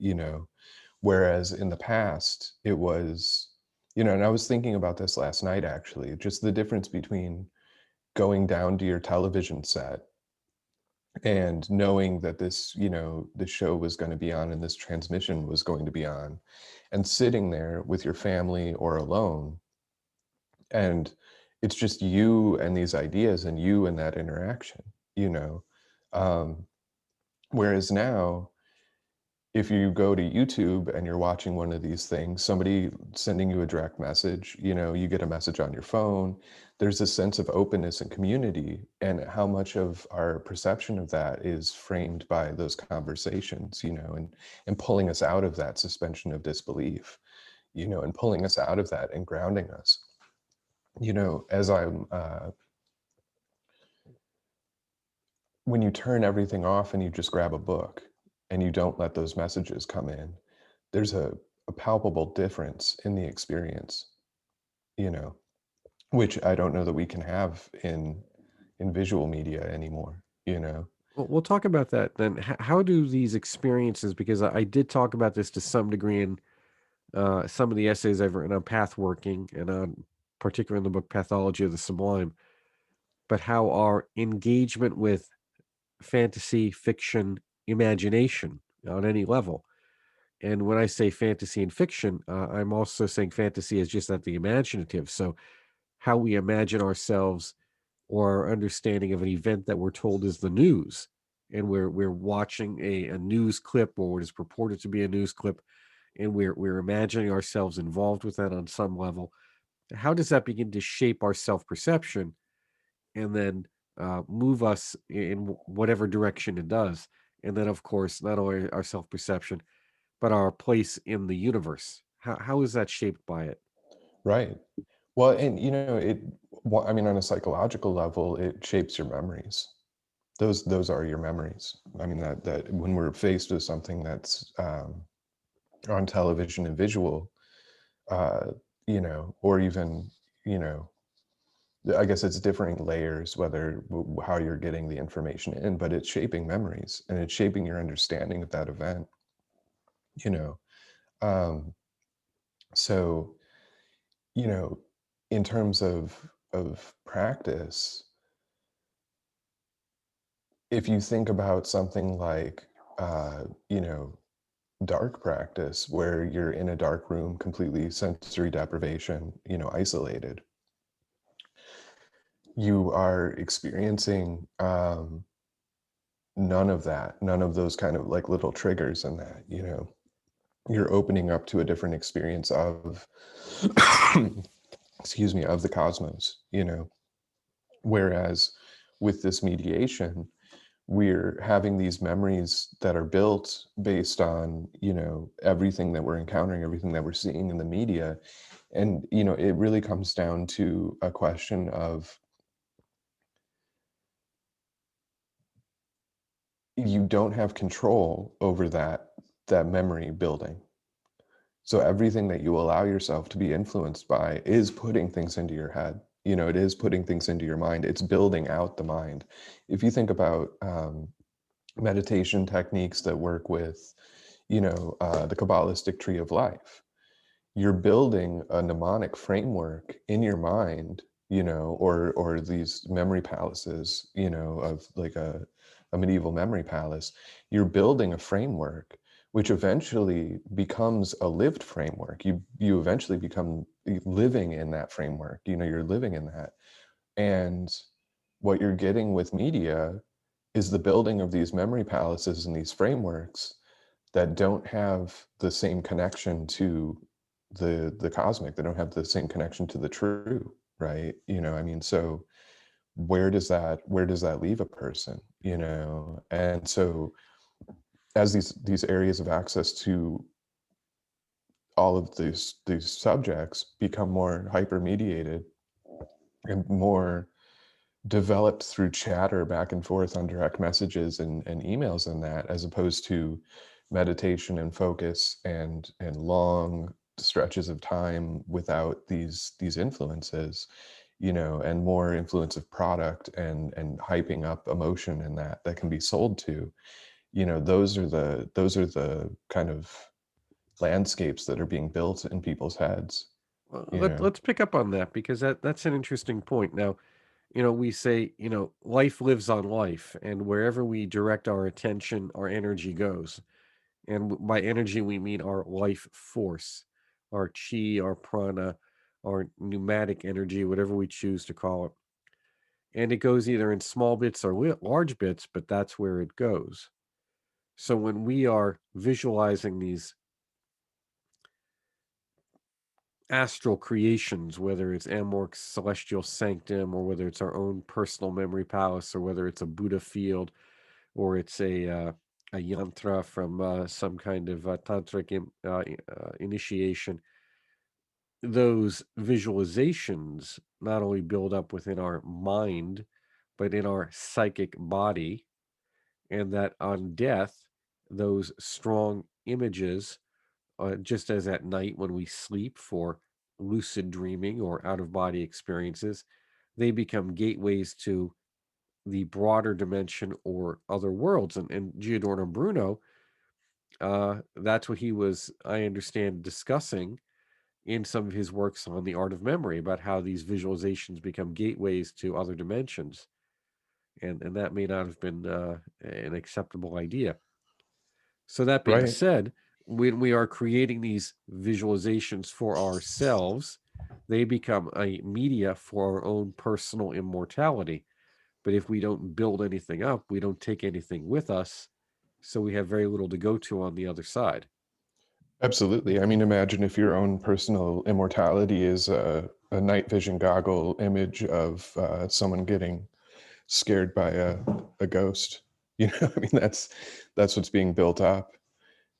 whereas in the past it was, and I was thinking about this last night actually, just the difference between going down to your television set and knowing that this show was going to be on and this transmission was going to be on, and sitting there with your family or alone, and it's just you and these ideas and you and that interaction, you know um, whereas now, if you go to YouTube and you're watching one of these things, somebody sending you a direct message, you get a message on your phone, there's a sense of openness and community, and how much of our perception of that is framed by those conversations, and pulling us out of that suspension of disbelief, and pulling us out of that and grounding us. As I'm when you turn everything off and you just grab a book and you don't let those messages come in, there's a palpable difference in the experience, you know, which I don't know that we can have in visual media anymore, you know? Well, we'll talk about that then. How do these experiences, because I did talk about this to some degree in some of the essays I've written on path working and on, particularly in the book Pathology of the Sublime, but how our engagement with fantasy, fiction, imagination on any level. And when I say fantasy and fiction, I'm also saying fantasy is just at the imaginative. So, how we imagine ourselves or our understanding of an event that we're told is the news, and we're watching a news clip or what is purported to be a news clip, and we're imagining ourselves involved with that on some level. How does that begin to shape our self perception and then move us in whatever direction it does? And then, of course, not only our self perception, but our place in the universe. How is that shaped by it? Right. Well, and I mean, on a psychological level, it shapes your memories. Those are your memories. I mean, that when we're faced with something that's on television and visual, uh, or even, you know, I guess it's different layers, whether how you're getting the information in, but it's shaping memories and it's shaping your understanding of that event, you know. Um, so, you know, in terms of practice, if you think about something like, dark practice where you're in a dark room, completely sensory deprivation, isolated, you are experiencing none of that, none of those kind of like little triggers in that, you're opening up to a different experience of, excuse me, of the cosmos, whereas with this mediation, we're having these memories that are built based on everything that we're encountering, everything that we're seeing in the media. And it really comes down to a question of, you don't have control over that memory building. So everything that you allow yourself to be influenced by is putting things into your head. It is putting things into your mind. It's building out the mind. If you think about meditation techniques that work with, the Kabbalistic tree of life, you're building a mnemonic framework in your mind, or these memory palaces, of like a medieval memory palace. You're building a framework which eventually becomes a lived framework. You eventually become living in that framework. You're living in that. And what you're getting with media is the building of these memory palaces and these frameworks that don't have the same connection to the cosmic. They don't have the same connection to the true, right? I mean, so where does that leave a person? And so as these areas of access to all of these subjects become more hyper mediated and more developed through chatter back and forth on direct messages and emails, and that, as opposed to meditation and focus and long stretches of time without these influences, and more influence of product and hyping up emotion and that can be sold to, those are the kind of landscapes that are being built in people's heads, Well, you know let's pick up on that because that's an interesting point. Now, we say, life lives on life, and wherever we direct our attention, our energy goes. And by energy, we mean our life force, our chi, our prana, our pneumatic energy, whatever we choose to call it. And it goes either in small bits or large bits, but that's where it goes. So when we are visualizing these astral creations, whether it's Amorc's celestial sanctum, or whether it's our own personal memory palace, or whether it's a Buddha field, or it's a yantra from some kind of tantric initiation, those visualizations not only build up within our mind, but in our psychic body. and that on death, those strong images, just as at night when we sleep for lucid dreaming or out of body experiences, they become gateways to the broader dimension or other worlds. And Giordano Bruno, that's what he was, I understand, discussing in some of his works on the art of memory about how these visualizations become gateways to other dimensions. And that may not have been an acceptable idea. So, that being Right. said, when we are creating these visualizations for ourselves, they become a media for our own personal immortality. But if we don't build anything up, we don't take anything with us. So we have very little to go to on the other side. Absolutely. I mean, imagine if your own personal immortality is a night vision goggle image of someone getting scared by a ghost. You know, I mean, that's what's being built up,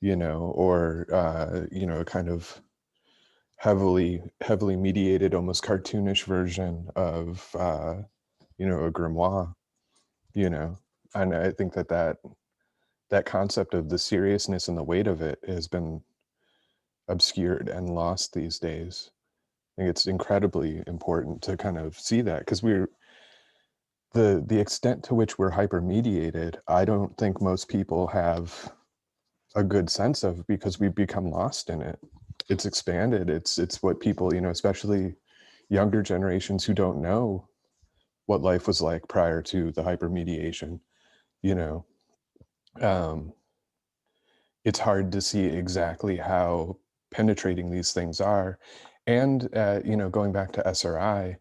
or a kind of heavily mediated, almost cartoonish version of a grimoire, you know. And I think that concept of the seriousness and the weight of it has been obscured and lost these days. I think it's incredibly important to kind of see that, because we're the extent to which we're hyper mediated, I don't think most people have a good sense of, because we've become lost in it. It's expanded. It's what people, especially younger generations who don't know what life was like prior to the hypermediation, you know. Um, it's hard to see exactly how penetrating these things are. And going back to SRI,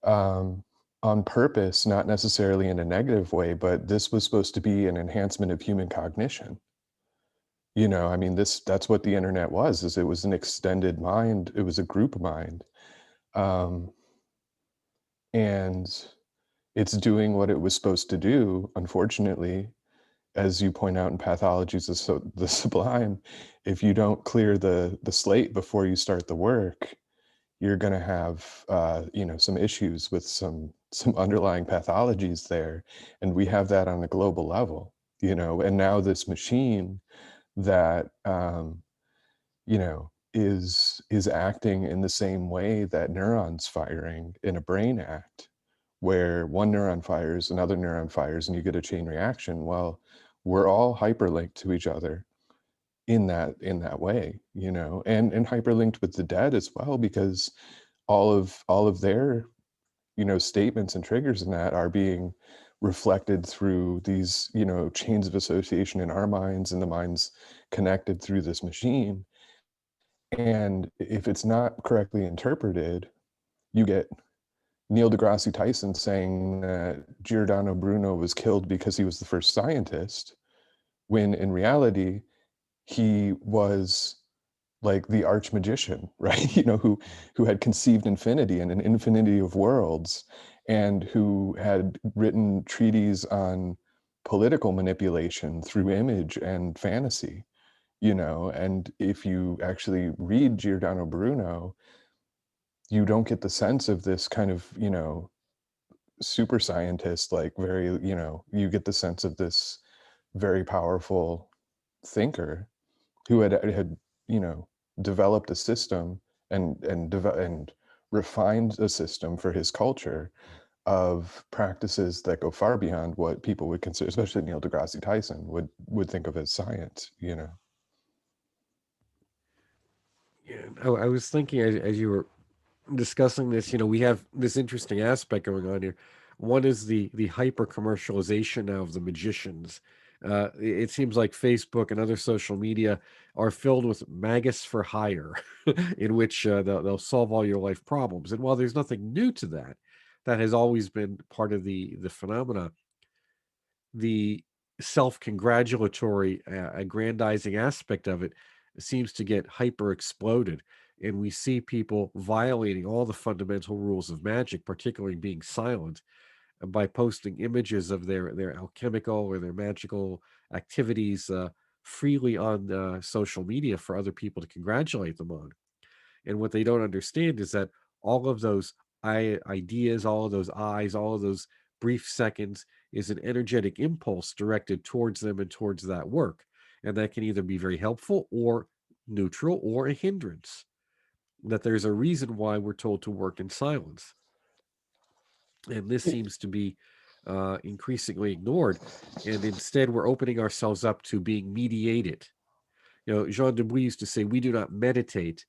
um, on purpose, not necessarily in a negative way, but this was supposed to be an enhancement of human cognition. I mean, that's what the internet was, is it was an extended mind, it was a group mind. Um, and it's doing what it was supposed to do, unfortunately. As you point out in Pathologies of the Sublime, if you don't clear the slate before you start the work, you're going to have some issues with some underlying pathologies there. And we have that on a global level. And now this machine that is acting in the same way that neurons firing in a brain act, where one neuron fires, another neuron fires, and you get a chain reaction. Well, we're all hyperlinked to each other in that way, and hyperlinked with the dead as well, because all of their statements and triggers in that are being reflected through these chains of association in our minds and the minds connected through this machine. And if it's not correctly interpreted, you get Neil deGrasse Tyson saying that Giordano Bruno was killed because he was the first scientist, when in reality he was like the arch magician, right? Who had conceived infinity and an infinity of worlds, and who had written treatises on political manipulation through image and fantasy. And if you actually read Giordano Bruno, you don't get the sense of this kind of super scientist, like very, you get the sense of this very powerful thinker who had you know developed a system and refined a system for his culture of practices that go far beyond what people would consider, especially Neil deGrasse Tyson would think of as science. Yeah, I was thinking as you were discussing this, we have this interesting aspect going on here. One is the hyper commercialization now of the magicians. It seems like Facebook and other social media are filled with magus for hire, in which they'll solve all your life problems. And while there's nothing new to that, that has always been part of the phenomena. The self-congratulatory, aggrandizing aspect of it seems to get hyper exploded, and we see people violating all the fundamental rules of magic, particularly being silent, by posting images of their alchemical or their magical activities freely on social media for other people to congratulate them on. And what they don't understand is that all of those ideas, all of those eyes, all of those brief seconds is an energetic impulse directed towards them and towards that work. And that can either be very helpful or neutral or a hindrance. That there's a reason why we're told to work in silence. And this seems to be increasingly ignored. And instead, we're opening ourselves up to being mediated. Jean Dubuis used to say, we do not meditate,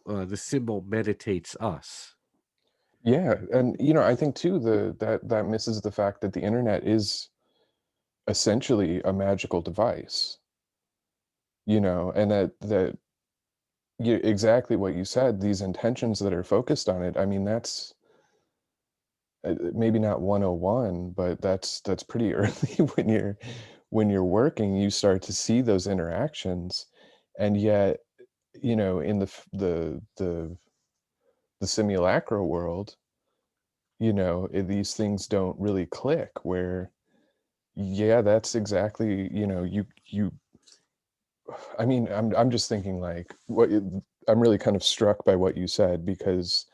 the symbol meditates us. Yeah, and I think too that misses the fact that the internet is essentially a magical device, and that exactly what you said, these intentions that are focused on it. I mean, that's maybe not 101, but that's pretty early when you're working, you start to see those interactions, and yet, in the simulacra world, these things don't really click where, yeah, that's exactly, you I mean, I'm just thinking like I'm really kind of struck by what you said, because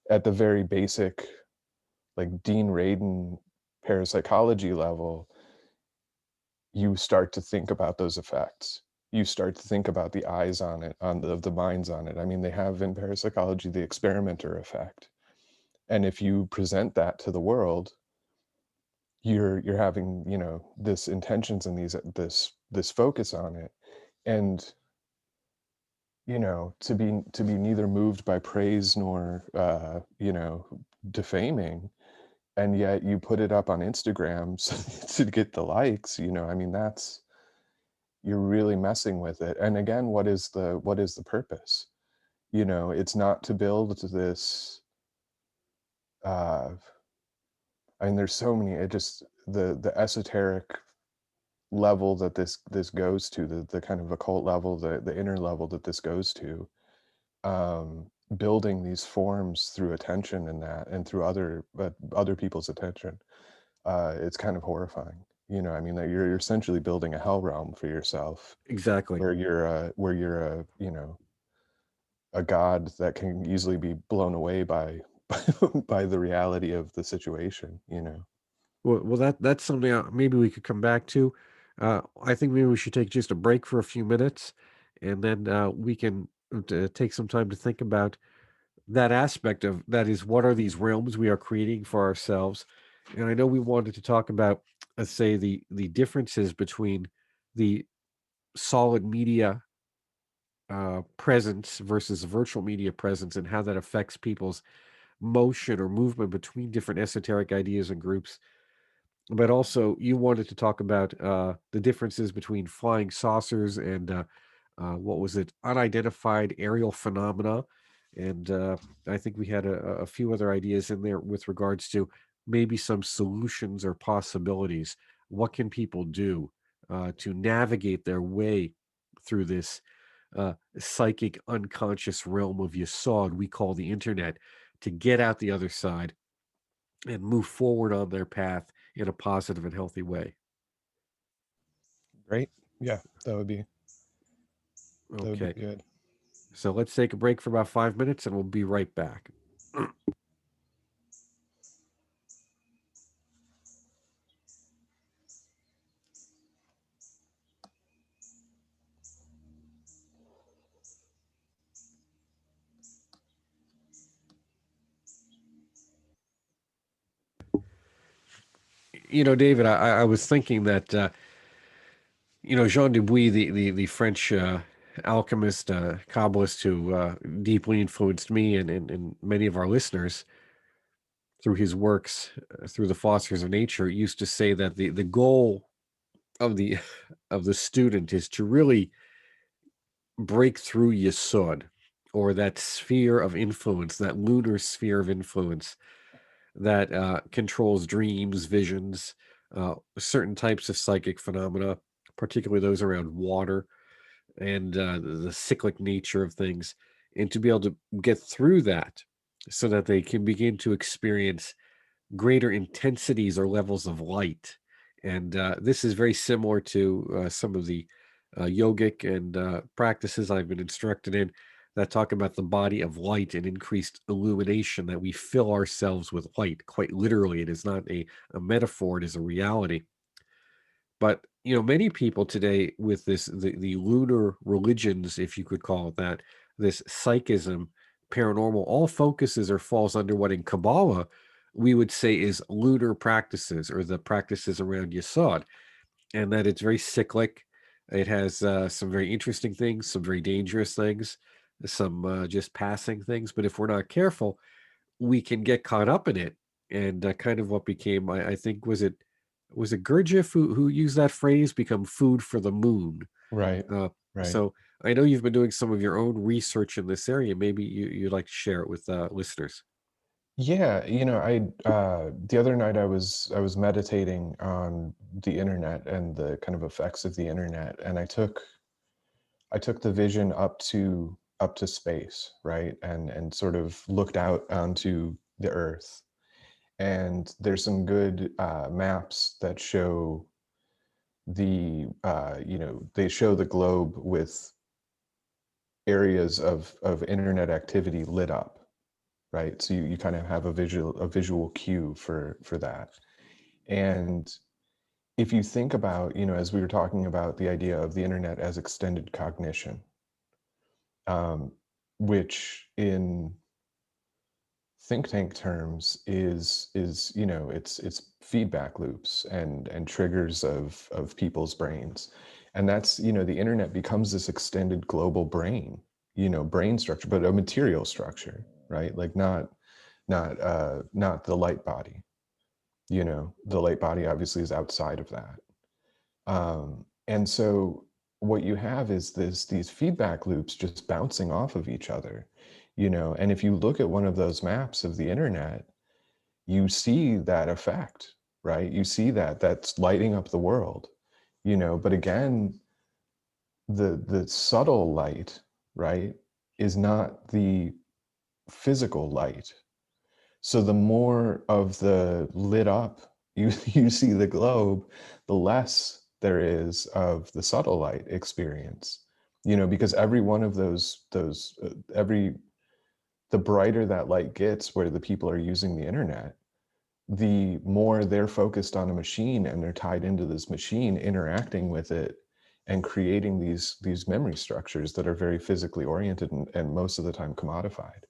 at the very basic, like Dean Radin parapsychology level, you start to think about those effects. You start to think about the eyes on it, the minds on it. I mean, they have in parapsychology the experimenter effect. And if you present that to the world, you're having, this intentions and this focus on it. And to be neither moved by praise nor defaming, and yet you put it up on Instagram to get the likes. I mean, you're really messing with it. And again, what is the purpose? It's not to build this, uh I mean, there's so many, it just the esoteric level that this goes to, the kind of occult level, the inner level that this goes to, building these forms through attention, and through other people's attention. It's kind of horrifying. I mean, that you're essentially building a hell realm for yourself, Exactly. where you're a god that can easily be blown away by by the reality of the situation. Well, that's something maybe we could come back to. I think maybe we should take just a break for a few minutes, and then we can take some time to think about that aspect of that is what are these realms we are creating for ourselves. And I know we wanted to talk about, let's say, the differences between the solid media presence versus virtual media presence and how that affects people's motion or movement between different esoteric ideas and groups. But also, you wanted to talk about the differences between flying saucers and what was it, unidentified aerial phenomena. And I think we had a few other ideas in there with regards to maybe some solutions or possibilities. What can people do to navigate their way through this psychic unconscious realm of Yesod we call the internet, to get out the other side and move forward on their path in a positive and healthy way? Great. Yeah, that would be Okay. good. So let's take a break for about 5 minutes and we'll be right back. David, I was thinking that, Jean Dubuis, the French alchemist, Kabbalist who deeply influenced me and many of our listeners through his works, through the Philosophies of Nature, used to say that the goal of the of the student is to really break through Yesod, or that sphere of influence, that lunar sphere of influence that controls dreams, visions, certain types of psychic phenomena, particularly those around water and the cyclic nature of things, and to be able to get through that so that they can begin to experience greater intensities or levels of light. And this is very similar to some of the yogic and practices I've been instructed in. that talk about the body of light and increased illumination, that we fill ourselves with light. Quite literally, it is not a metaphor, it is a reality. But many people today with the lunar religions, if you could call it that, this psychism, paranormal, all focuses or falls under what in Kabbalah we would say is lunar practices, or the practices around Yesod, and that it's very cyclic. It has some very interesting things, some very dangerous things, some just passing things. But if we're not careful, we can get caught up in it. And kind of what became, I think, was it Gurdjieff who used that phrase, become food for the moon. Right. Uh, Right. so I know you've been doing some of your own research in this area. Maybe you'd like to share it with listeners. Yeah, the other night I was meditating on the internet and the kind of effects of the internet, and I took the vision up to space, right? And sort of looked out onto the earth. And there's some good maps that show they show the globe with areas of internet activity lit up, right? So you kind of have a visual cue for that. And if you think about, as we were talking about the idea of the internet as extended cognition, um, which in think tank terms is it's feedback loops and triggers of people's brains. And that's, the internet becomes this extended global brain, brain structure, but a material structure, right? Like not the light body. The light body obviously is outside of that. And so what you have is these feedback loops just bouncing off of each other, and if you look at one of those maps of the internet, you see that effect, right? You see that's lighting up the world, but again, the subtle light, right, is not the physical light. So the more of the lit up you see the globe, the less there is of the subtle light experience. Because every one of those every the brighter that light gets where the people are using the internet, the more they're focused on a machine and they're tied into this machine, interacting with it and creating these memory structures that are very physically oriented and most of the time commodified.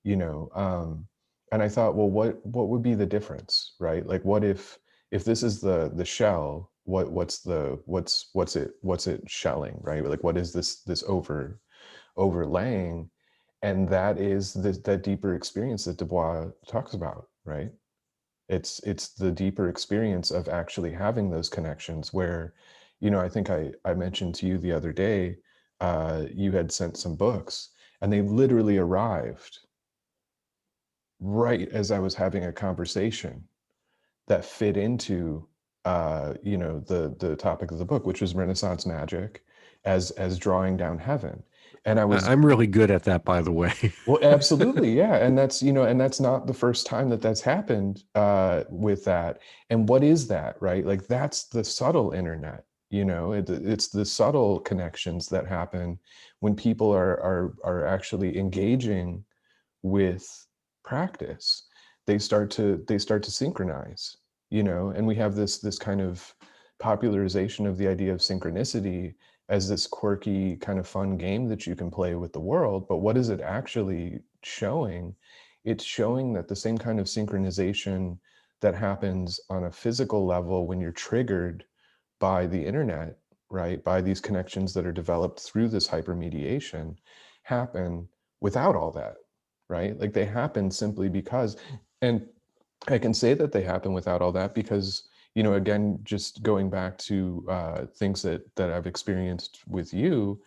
you know um and I thought, well, what would be the difference, right? Like, what if this is the shell, what's it shelling, right? Like, what is this overlaying? And that is that deeper experience that Dubois talks about, right? It's the deeper experience of actually having those connections where, I think I mentioned to you the other day, you had sent some books and they literally arrived right as I was having a conversation that fit into the topic of the book, which was Renaissance magic as drawing down heaven. And I was, I'm really good at that, by the way. well, absolutely, yeah, and that's not the first time that's happened with that. And what is that, right? Like, that's the subtle internet. It's the subtle connections that happen when people are actually engaging with practice. They start to synchronize, and we have this kind of popularization of the idea of synchronicity as this quirky kind of fun game that you can play with the world. But what is it actually showing? It's showing that the same kind of synchronization that happens on a physical level when you're triggered by the internet, right, by these connections that are developed through this hypermediation, happen without all that, right? Like, they happen simply because, and I can say that they happen without all that because, again, just going back to things that I've experienced with you,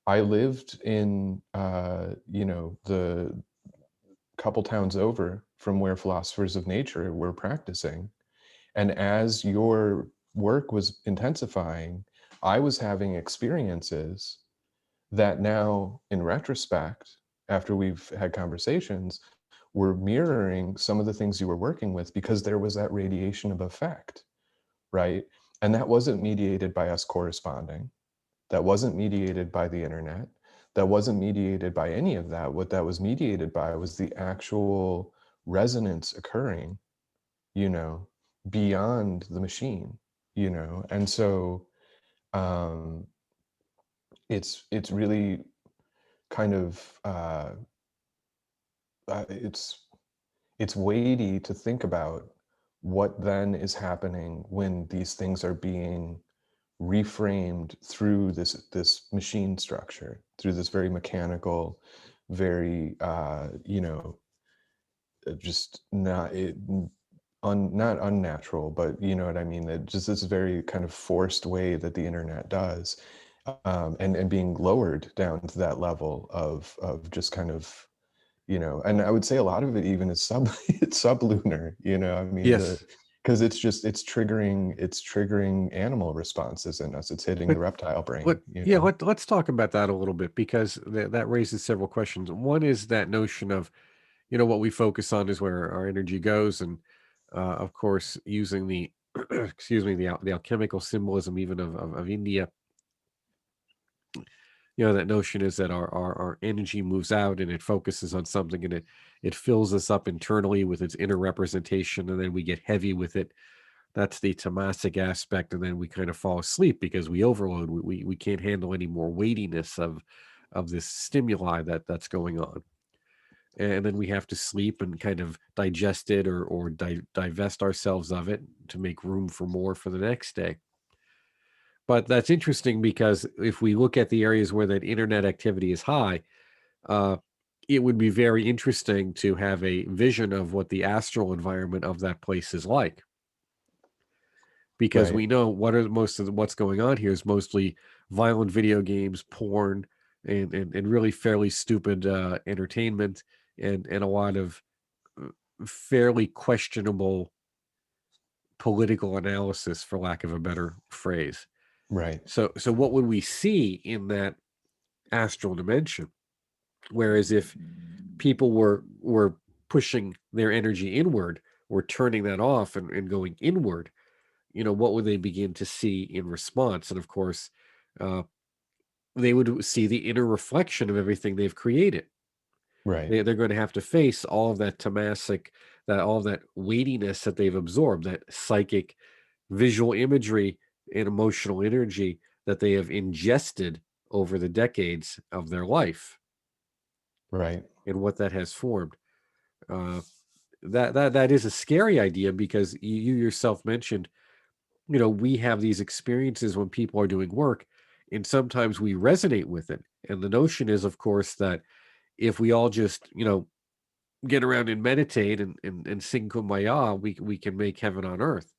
I lived in, the couple towns over from where philosophers of nature were practicing. And as your work was intensifying, I was having experiences that now, in retrospect, after we've had conversations, were mirroring some of the things you were working with because there was that radiation of effect, right? And that wasn't mediated by us corresponding. That wasn't mediated by the internet. that wasn't mediated by any of that. What that was mediated by was the actual resonance occurring, you know, beyond the machine, you know. And so um it's really kind of it's weighty to think about what then is happening when these things are being reframed through this machine structure, through this very mechanical, very just not not unnatural, but you know what I mean, that just this very kind of forced way that the internet does, and being lowered down to that level of just kind of, you know. And I would say a lot of it even is it's sublunar, you know. I mean, the Yes. because it's triggering animal responses in us. It's hitting But the reptile let brain, you yeah, know. let's talk about that a little bit because that raises several questions. One is that notion of, what we focus on is where our energy goes, and of course, using the excuse me, the alchemical symbolism even of India. That notion is that our energy moves out and it focuses on something, and it fills us up internally with its inner representation, and then we get heavy with it. That's the tamasic aspect, and then we kind of fall asleep because we overload. We can't handle any more weightiness of this stimuli that's going on, and then we have to sleep and kind of digest it, or divest ourselves of it to make room for more for the next day. But that's interesting because if we look at the areas where that internet activity is high, uh, it would be very interesting to have a vision of what the astral environment of that place is like, because Right, we know what are most of what's going on here is mostly violent video games, porn, and really fairly stupid entertainment, and a lot of uh, fairly questionable political analysis, for lack of a better phrase. right, So what would we see in that astral dimension? Whereas if people were pushing their energy inward, or turning that off and going inward, what would they begin to see in response? And of course, uh, they would see the inner reflection of everything they've created. right, They're going to have to face all of that tamasic, that all of that weightiness that they've absorbed, that psychic, visual imagery, and emotional energy that they have ingested over the decades of their life, right, and what that has formed. Uh, that is a scary idea, because you yourself mentioned, we have these experiences when people are doing work, and sometimes we resonate with it. And the notion is, of course, that if we all just, get around and meditate and sing kumbaya, we can make heaven on earth,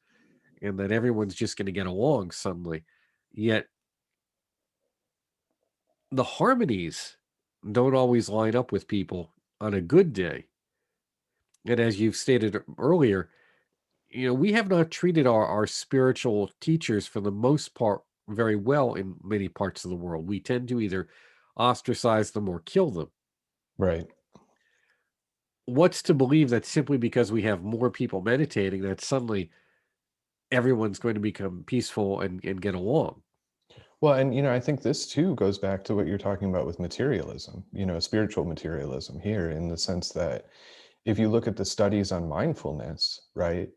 and that everyone's just going to get along suddenly. Yet the harmonies don't always line up with people on a good day. And as you've stated earlier, we have not treated our spiritual teachers for the most part very well in many parts of the world. We tend to either ostracize them or kill them. right. What's to believe that simply because we have more people meditating, that suddenly everyone's going to become peaceful and get along? Well, and I think this too goes back to what you're talking about with materialism, spiritual materialism here, in the sense that if you look at the studies on mindfulness, right?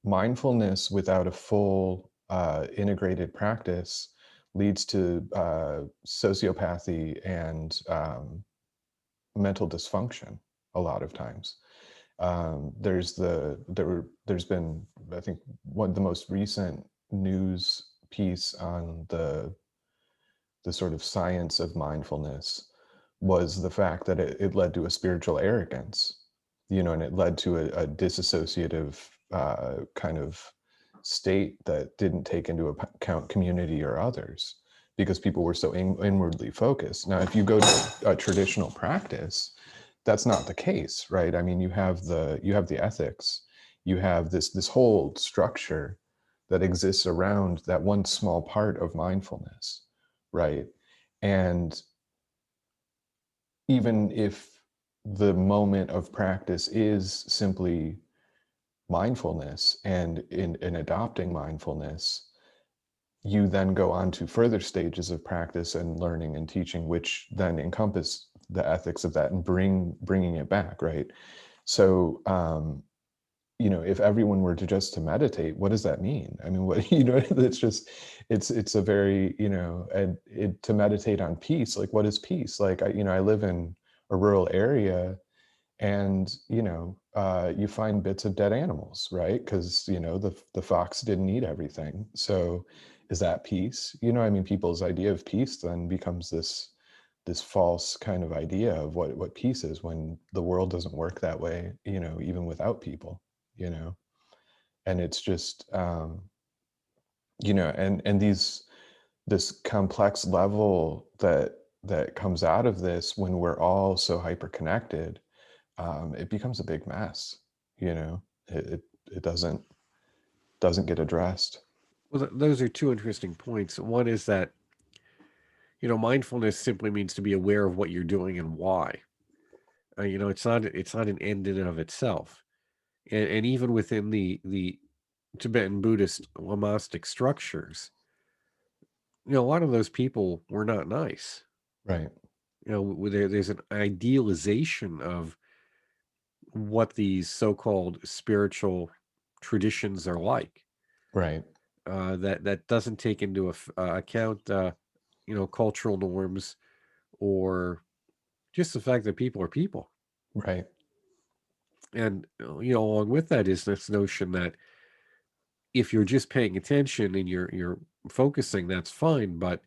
Mindfulness without a full integrated practice leads to sociopathy and mental dysfunction a lot of times. There's been, I think, one of the most recent news piece on the sort of science of mindfulness was the fact that it led to a spiritual arrogance, and it led to a disassociative kind of state that didn't take into account community or others, because people were so inwardly focused. Now, if you go to a traditional practice, that's not the case, right? I mean, you have the ethics, you have this whole structure that exists around that one small part of mindfulness, right? And even if the moment of practice is simply mindfulness, and in adopting mindfulness, you then go on to further stages of practice and learning and teaching, which then encompass the ethics of that and bringing it back, right? So, if everyone were to just to meditate, what does that mean? I mean, what it's just, it's a very, and to meditate on peace. Like, what is peace? Like, I live in a rural area, and you find bits of dead animals, right? Because the fox didn't eat everything. So is that peace? I mean, people's idea of peace then becomes this false kind of idea of what peace is, when the world doesn't work that way, even without people, you know and it's just and this complex level that comes out of this, when we're all so hyper connected, it becomes a big mess. It doesn't get addressed. Well, those are two interesting points. One is that, mindfulness simply means to be aware of what you're doing and why. It's not an end in and of itself. And even within the Tibetan Buddhist lamastic structures, a lot of those people were not nice. Right. There's an idealization of what these so-called spiritual traditions are like. Right. That doesn't take into account, cultural norms, or just the fact that people are people. Right. And along with that is this notion that if you're just paying attention and you're focusing, that's fine, but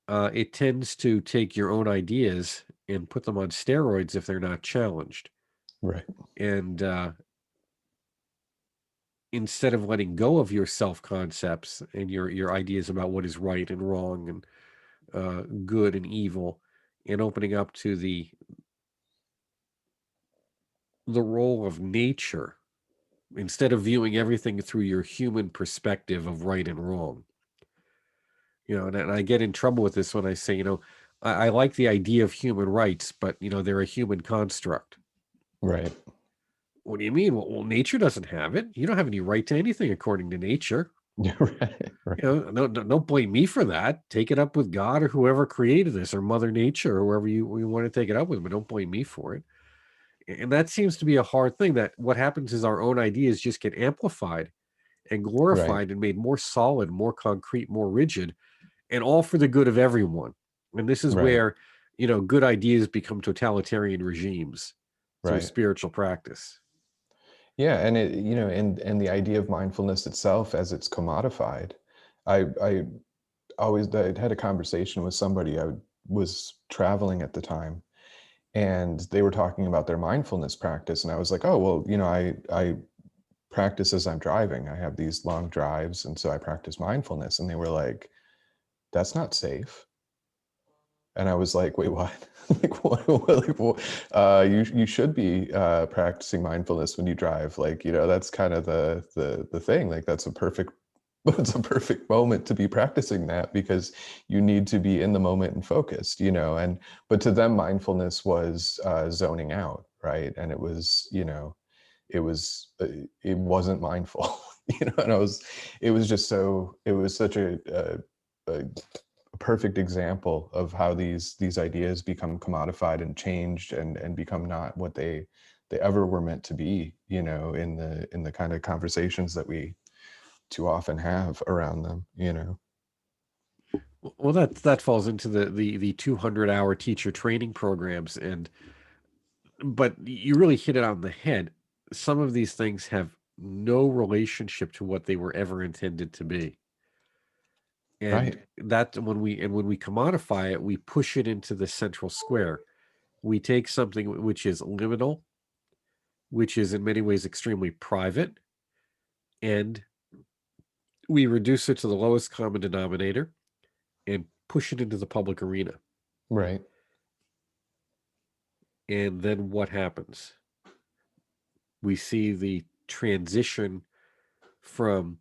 it tends to take your own ideas and put them on steroids if they're not challenged. Right. And instead of letting go of your self concepts and your ideas about what is right and wrong and good and evil, and opening up to the role of nature, instead of viewing everything through your human perspective of right and wrong. And I get in trouble with this when I say, I like the idea of human rights, but they're a human construct. Right. What do you mean? Well, nature doesn't have it. You don't have any right to anything according to nature. Right. Right. Don't blame me for that. Take it up with God or whoever created this, or Mother Nature, or whoever you want to take it up with, but don't blame me for it. And that seems to be a hard thing. That what happens is our own ideas just get amplified and Right. glorified and made more solid, more concrete, more rigid, and all for the good of everyone. And this is Right. where, good ideas become totalitarian regimes through Right. spiritual practice. Yeah, and and the idea of mindfulness itself, as it's commodified. I always I had a conversation with somebody. I was traveling at the time, and they were talking about their mindfulness practice, and I was like, oh well, I practice as I'm driving. I have these long drives, and so I practice mindfulness. And they were like, that's not safe. And I was like, wait, what? Like, you should be practicing mindfulness when you drive. Like, that's kind of the thing. Like, that's a perfect it's a perfect moment to be practicing that, because you need to be in the moment and focused. And but to them, mindfulness was zoning out, right? And it was it wasn't mindful. And it was such a perfect example of how these ideas become commodified and changed, and become not what they ever were meant to be, in the kind of conversations that we too often have around them. Well, that falls into the 200-hour teacher training programs, but you really hit it on the head. Some of these things have no relationship to what they were ever intended to be. And Right. that when we commodify it, we push it into the central square. We take something which is liminal, which is in many ways extremely private, and we reduce it to the lowest common denominator and push it into the public arena. Right. And then what happens? We see the transition from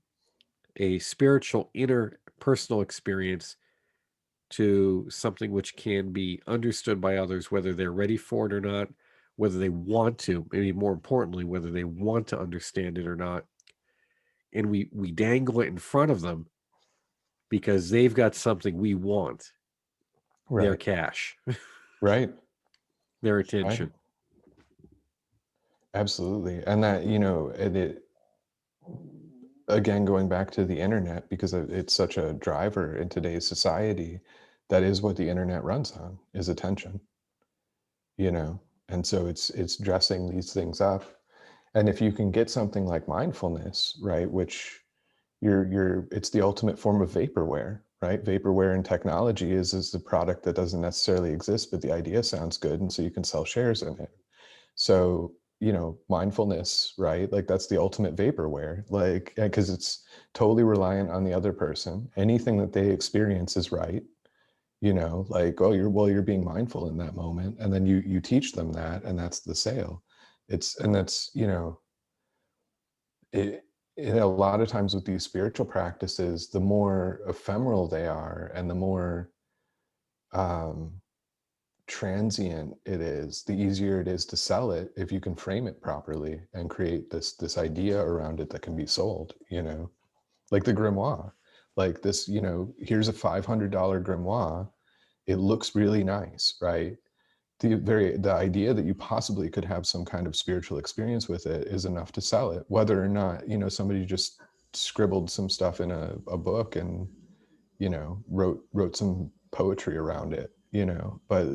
a spiritual inner personal experience to something which can be understood by others, whether they're ready for it or not, whether they want to, maybe more importantly, whether they want to understand it or not. And we dangle it in front of them because they've got something we want, their Right. cash, Right. their Right. attention. Absolutely. And that, it again, going back to the internet, because it's such a driver in today's society, that is what the internet runs on, is attention, you know? And so it's dressing these things up. And if you can get something like mindfulness, right, which it's the ultimate form of vaporware, right? Vaporware in technology is a product that doesn't necessarily exist, but the idea sounds good, and so you can sell shares in it. So, mindfulness, right? Like that's the ultimate vaporware, like, because it's totally reliant on the other person. Anything that they experience is right, like, oh, you're being mindful in that moment. And then you teach them that, and that's the sale. And that's, it, a lot of times with these spiritual practices, the more ephemeral they are and the more um, transient it is, the easier it is to sell it if you can frame it properly and create this idea around it that can be sold, like the grimoire. Like this, here's a $500 grimoire. It looks really nice, right? The idea that you possibly could have some kind of spiritual experience with it is enough to sell it, whether or not somebody just scribbled some stuff in a book and wrote some poetry around it, but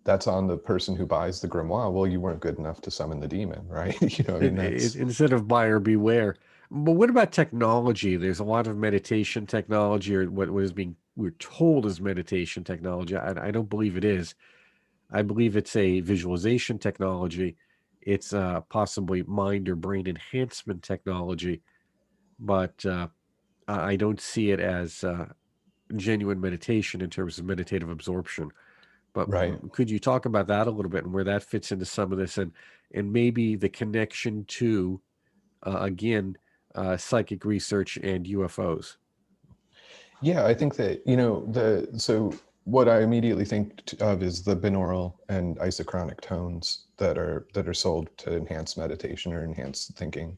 that's on the person who buys the grimoire. Well, you weren't good enough to summon the demon, right? I mean, that's Instead of buyer beware. But what about technology? There's a lot of meditation technology, or what is being we're told is meditation technology. I don't believe it is. I believe it's a visualization technology. It's possibly mind or brain enhancement technology, but I don't see it as genuine meditation in terms of meditative absorption. But right. could you talk about that a little bit and where that fits into some of this, and maybe the connection to again psychic research and UFOs? Yeah, I think that, so what I immediately think of is the binaural and isochronic tones that are sold to enhance meditation or enhance thinking.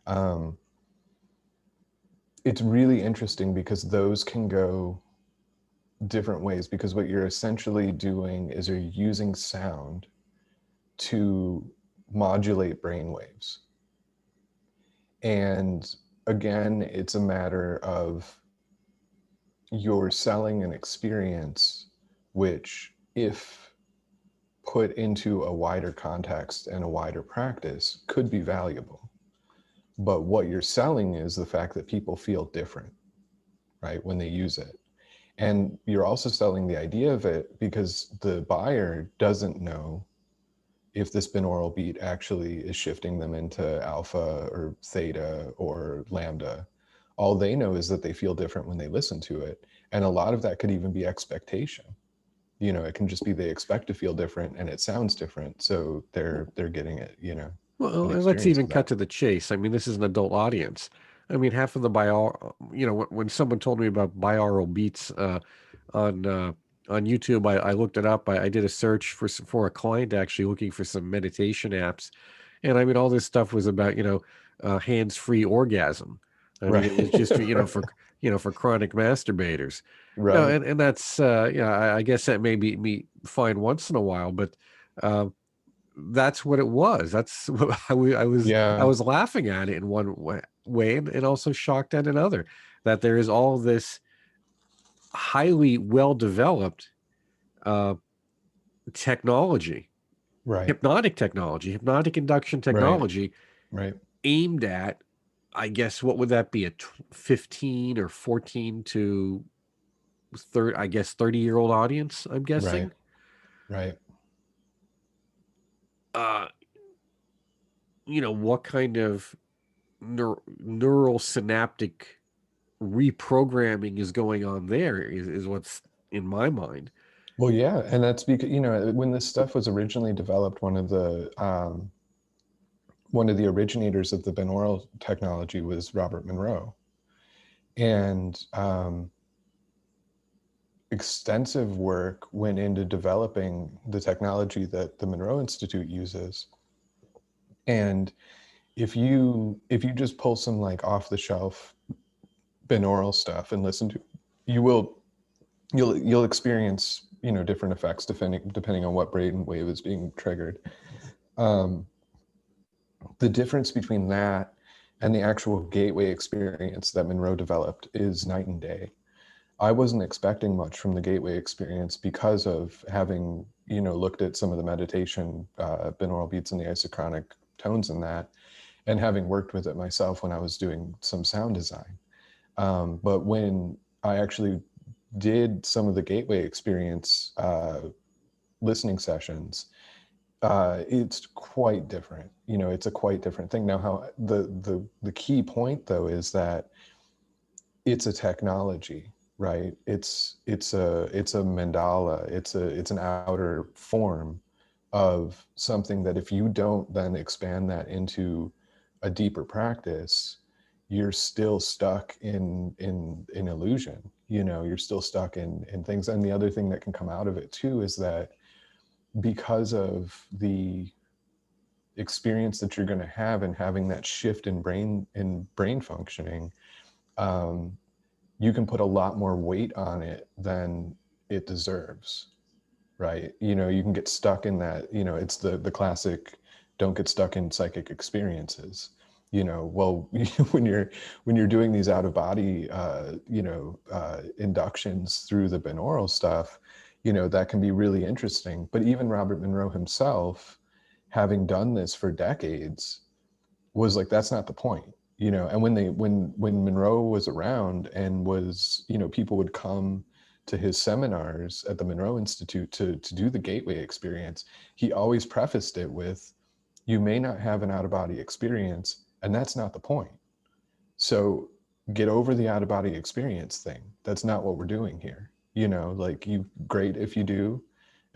Um, it's really interesting because those can go different ways, because what you're essentially doing is you're using sound to modulate brain waves. And again, it's a matter of you're selling an experience which, if put into a wider context and a wider practice, could be valuable. But what you're selling is the fact that people feel different, right, when they use it. And you're also selling the idea of it because the buyer doesn't know if this binaural beat actually is shifting them into alpha or theta or lambda. All they know is that they feel different when they listen to it. And a lot of that could even be expectation. It can just be they expect to feel different and it sounds different. So they're getting it, Well, an and let's experience even of cut that. to the chase. I mean, this is an adult audience. I mean, half of the when someone told me about binaural beats on uh, on YouTube, I looked it up. I did a search for a client actually looking for some meditation apps, and I mean, all this stuff was about hands-free orgasm. I mean, it was just for chronic masturbators. Right. And that's I guess that may be me fine once in a while, but. Uh, that's what it was. That's what I Yeah. was laughing at it in one way and also shocked at another, that there is all this highly well developed uh, technology, Right. hypnotic induction Right. technology Right. aimed at, I guess, what would that be, 15 or 14 to 30, I guess 30-year-old audience, I'm Right. guessing. Right. Uh, what kind of neural synaptic reprogramming is going on there is what's in my mind. Well, yeah, and that's because when this stuff was originally developed, one of the originators of the binaural technology was Robert Monroe, and extensive work went into developing the technology that the Monroe Institute uses. And if you just pull some like off the shelf binaural stuff and listen to you will you'll experience, you know, different effects depending on what brain wave is being triggered. um, the difference between that and the actual gateway experience that Monroe developed is night and day. I wasn't expecting much from the gateway experience because of having, you know, looked at some of the meditation, binaural beats and the isochronic tones in that, and having worked with it myself when I was doing some sound design. But when I actually did some of the gateway experience listening sessions, it's quite different. You know, it's a quite different thing. Now, how the key point though is that it's a technology, right? It's a mandala. It's an outer form of something that if you don't then expand that into a deeper practice, you're still stuck in illusion. You know, you're still stuck in things. And the other thing that can come out of it too is that because of the experience that you're going to have and having that shift in brain functioning, um, you can put a lot more weight on it than it deserves, right? You know, you can get stuck in that. You know, it's the classic, don't get stuck in psychic experiences. You know, well, when you're doing these out of body inductions through the binaural stuff, you know, that can be really interesting. But even Robert Monroe himself, having done this for decades, was like, that's not the point. You know, and when Monroe was around and was, you know, people would come to his seminars at the Monroe Institute to do the gateway experience, he always prefaced it with, you may not have an out of body experience, and that's not the point. So get over the out of body experience thing. That's not what we're doing here. You know, like, you, great if you do.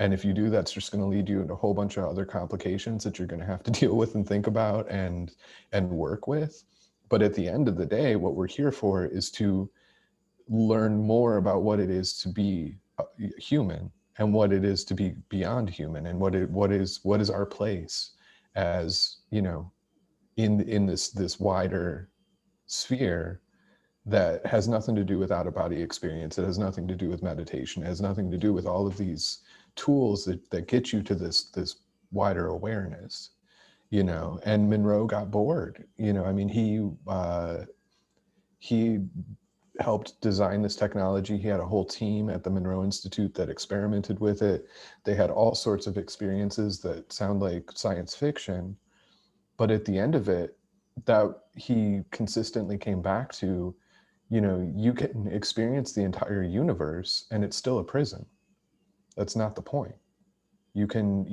And if you do, that's just going to lead you into a whole bunch of other complications that you're going to have to deal with and think about and work with. But at the end of the day, what we're here for is to learn more about what it is to be human and what it is to be beyond human, and what is our place as, you know, in this wider sphere that has nothing to do with out of body experience. It has nothing to do with meditation. It has nothing to do with all of these tools that get you to this wider awareness, you know. And Monroe got bored, you know. I mean, he helped design this technology. He had a whole team at the Monroe Institute that experimented with it. They had all sorts of experiences that sound like science fiction, but at the end of it, that he consistently came back to, you know, you can experience the entire universe and it's still a prison. That's not the point. You can,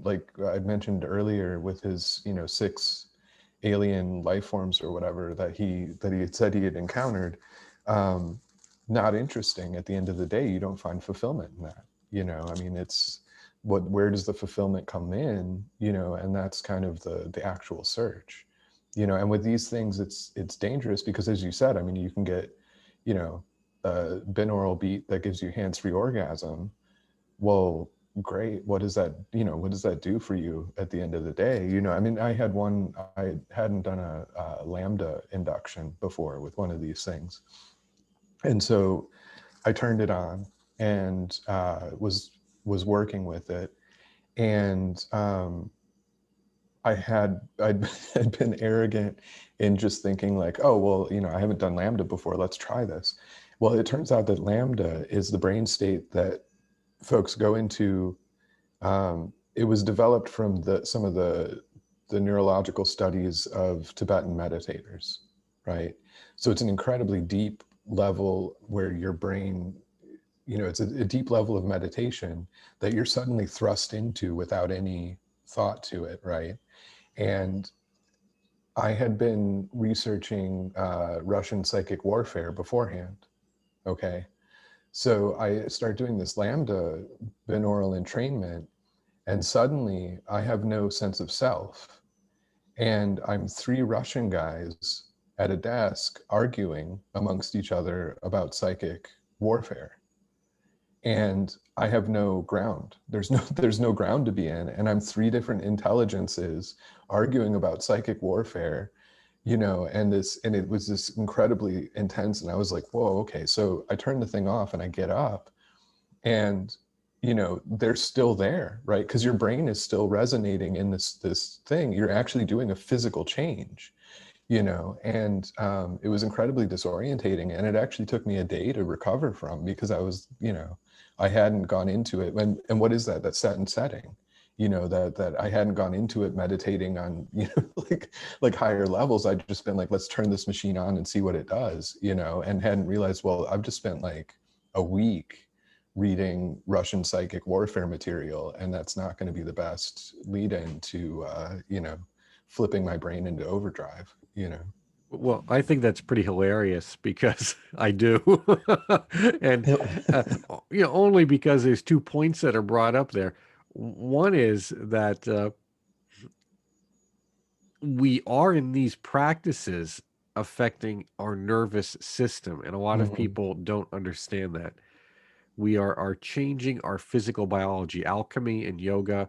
like I mentioned earlier with his, you know, 6 alien life forms or whatever that he had said he had encountered. um Not interesting. At the end of the day, you don't find fulfillment in that. You know, I mean, it's where does the fulfillment come in? You know, and that's kind of the actual search. You know, and with these things, it's dangerous because, as you said, I mean, you can get, you know, a binaural beat that gives you hands-free orgasm. Well, great. What does that, you know, what does that do for you at the end of the day? You know, I mean, I hadn't done a lambda induction before with one of these things. And so I turned it on and was working with it. And I'd had been arrogant in just thinking like, oh, well, you know, I haven't done lambda before. Let's try this. Well, it turns out that lambda is the brain state that folks go into. It was developed from some of the neurological studies of Tibetan meditators, right? So it's an incredibly deep level where your brain, you know, it's a deep level of meditation that you're suddenly thrust into without any thought to it, right? And I had been researching Russian psychic warfare beforehand. Okay. So I start doing this lambda binaural entrainment, and suddenly I have no sense of self. And I'm 3 Russian guys at a desk arguing amongst each other about psychic warfare. And I have no ground. There's no ground to be in. And I'm 3 different intelligences arguing about psychic warfare, and it was this incredibly intense, and I was like, whoa, okay. So I turn the thing off and I get up, and they're still there, right? Because your brain is still resonating in this thing. You're actually doing a physical change, and it was incredibly disorientating, and it actually took me a day to recover from, because I hadn't gone into it. And what is that? That's set and setting, that I hadn't gone into it meditating on, like higher levels. I'd just been like, let's turn this machine on and see what it does, and hadn't realized, well, I've just spent like a week reading Russian psychic warfare material, and that's not going to be the best lead in to flipping my brain into overdrive. Well, I think that's pretty hilarious because I do. And only because there's 2 points that are brought up there. One is that we are in these practices affecting our nervous system, and a lot of Mhm. people don't understand that. We are changing our physical biology. Alchemy and yoga,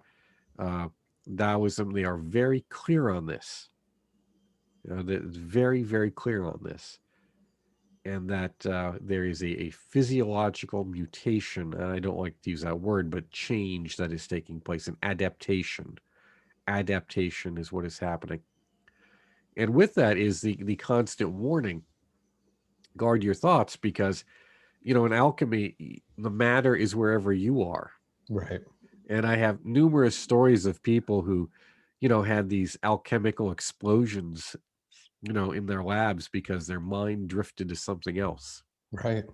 uh, Taoism, they are very clear on this. It's very, very clear on this. And that there is a physiological mutation, and I don't like to use that word, but change that is taking place, an adaptation. Adaptation is what is happening. And with that is the constant warning, guard your thoughts, because in alchemy, the matter is wherever you are. Right. And I have numerous stories of people who had these alchemical explosions in their labs because their mind drifted to something else. Right.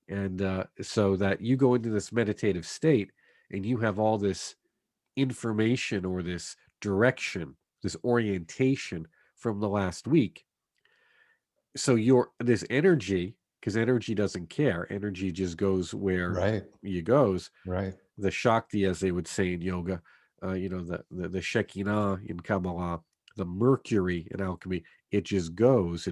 And so that you go into this meditative state and you have all this information or this direction, this orientation from the last week. So this energy, because energy doesn't care, energy just goes where Right. you goes. Right. The Shakti, as they would say in yoga, the Shekinah in Kabbalah, the Mercury in alchemy, it just goes.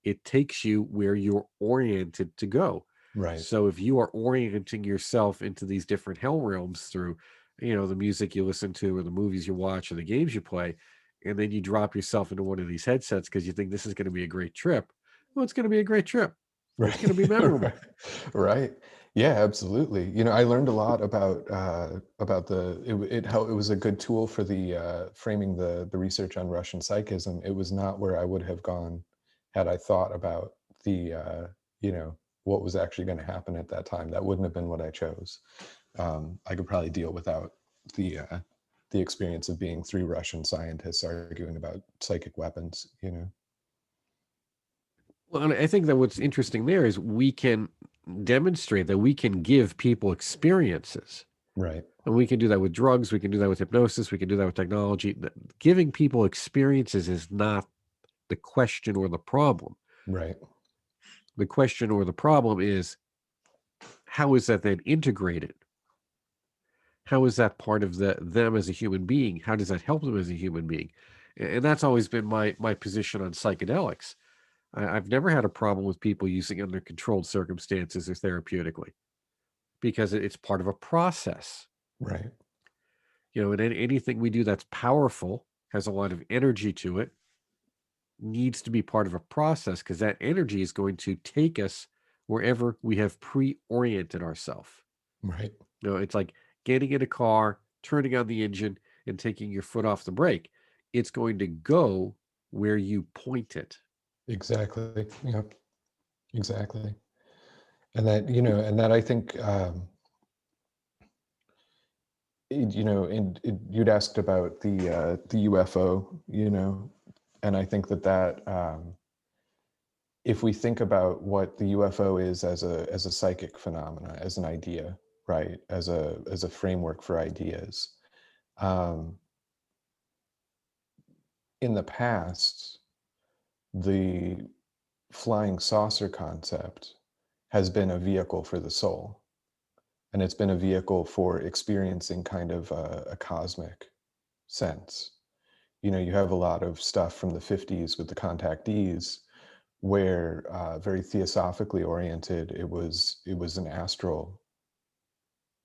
It takes you where you're oriented to go. Right. So if you are orienting yourself into these different hell realms through, the music you listen to or the movies you watch or the games you play, and then you drop yourself into one of these headsets because you think this is going to be a great trip. Well, it's going to be a great trip. It's Right. going to be memorable. Right. Yeah, absolutely. I learned a lot about how it was a good tool for the framing the research on Russian psychism. It was not where I would have gone had I thought about the what was actually going to happen at that time. That wouldn't have been what I chose. I could probably deal without the experience of being 3 Russian scientists arguing about psychic weapons. Well, and I think that what's interesting there is we can demonstrate that we can give people experiences. Right. And we can do that with drugs. We can do that with hypnosis. We can do that with technology. Giving people experiences is not the question or the problem. Right. The question or the problem is, how is that then integrated? How is that part of them as a human being? How does that help them as a human being? And that's always been my position on psychedelics. I've never had a problem with people using it under controlled circumstances or therapeutically, because it's part of a process. Right. And anything we do that's powerful, has a lot of energy to it, needs to be part of a process, because that energy is going to take us wherever we have pre-oriented ourselves. Right. It's like getting in a car, turning on the engine, and taking your foot off the brake. It's going to go where you point it. Exactly. Yep. Exactly. And that I think, you'd asked about the UFO, and I think that if we think about what the UFO is as a psychic phenomena, as an idea, right, as a framework for ideas, um, in the past, the flying saucer concept has been a vehicle for the soul. And it's been a vehicle for experiencing kind of a cosmic sense. You have a lot of stuff from the 50s with the contactees where very theosophically oriented, it was an astral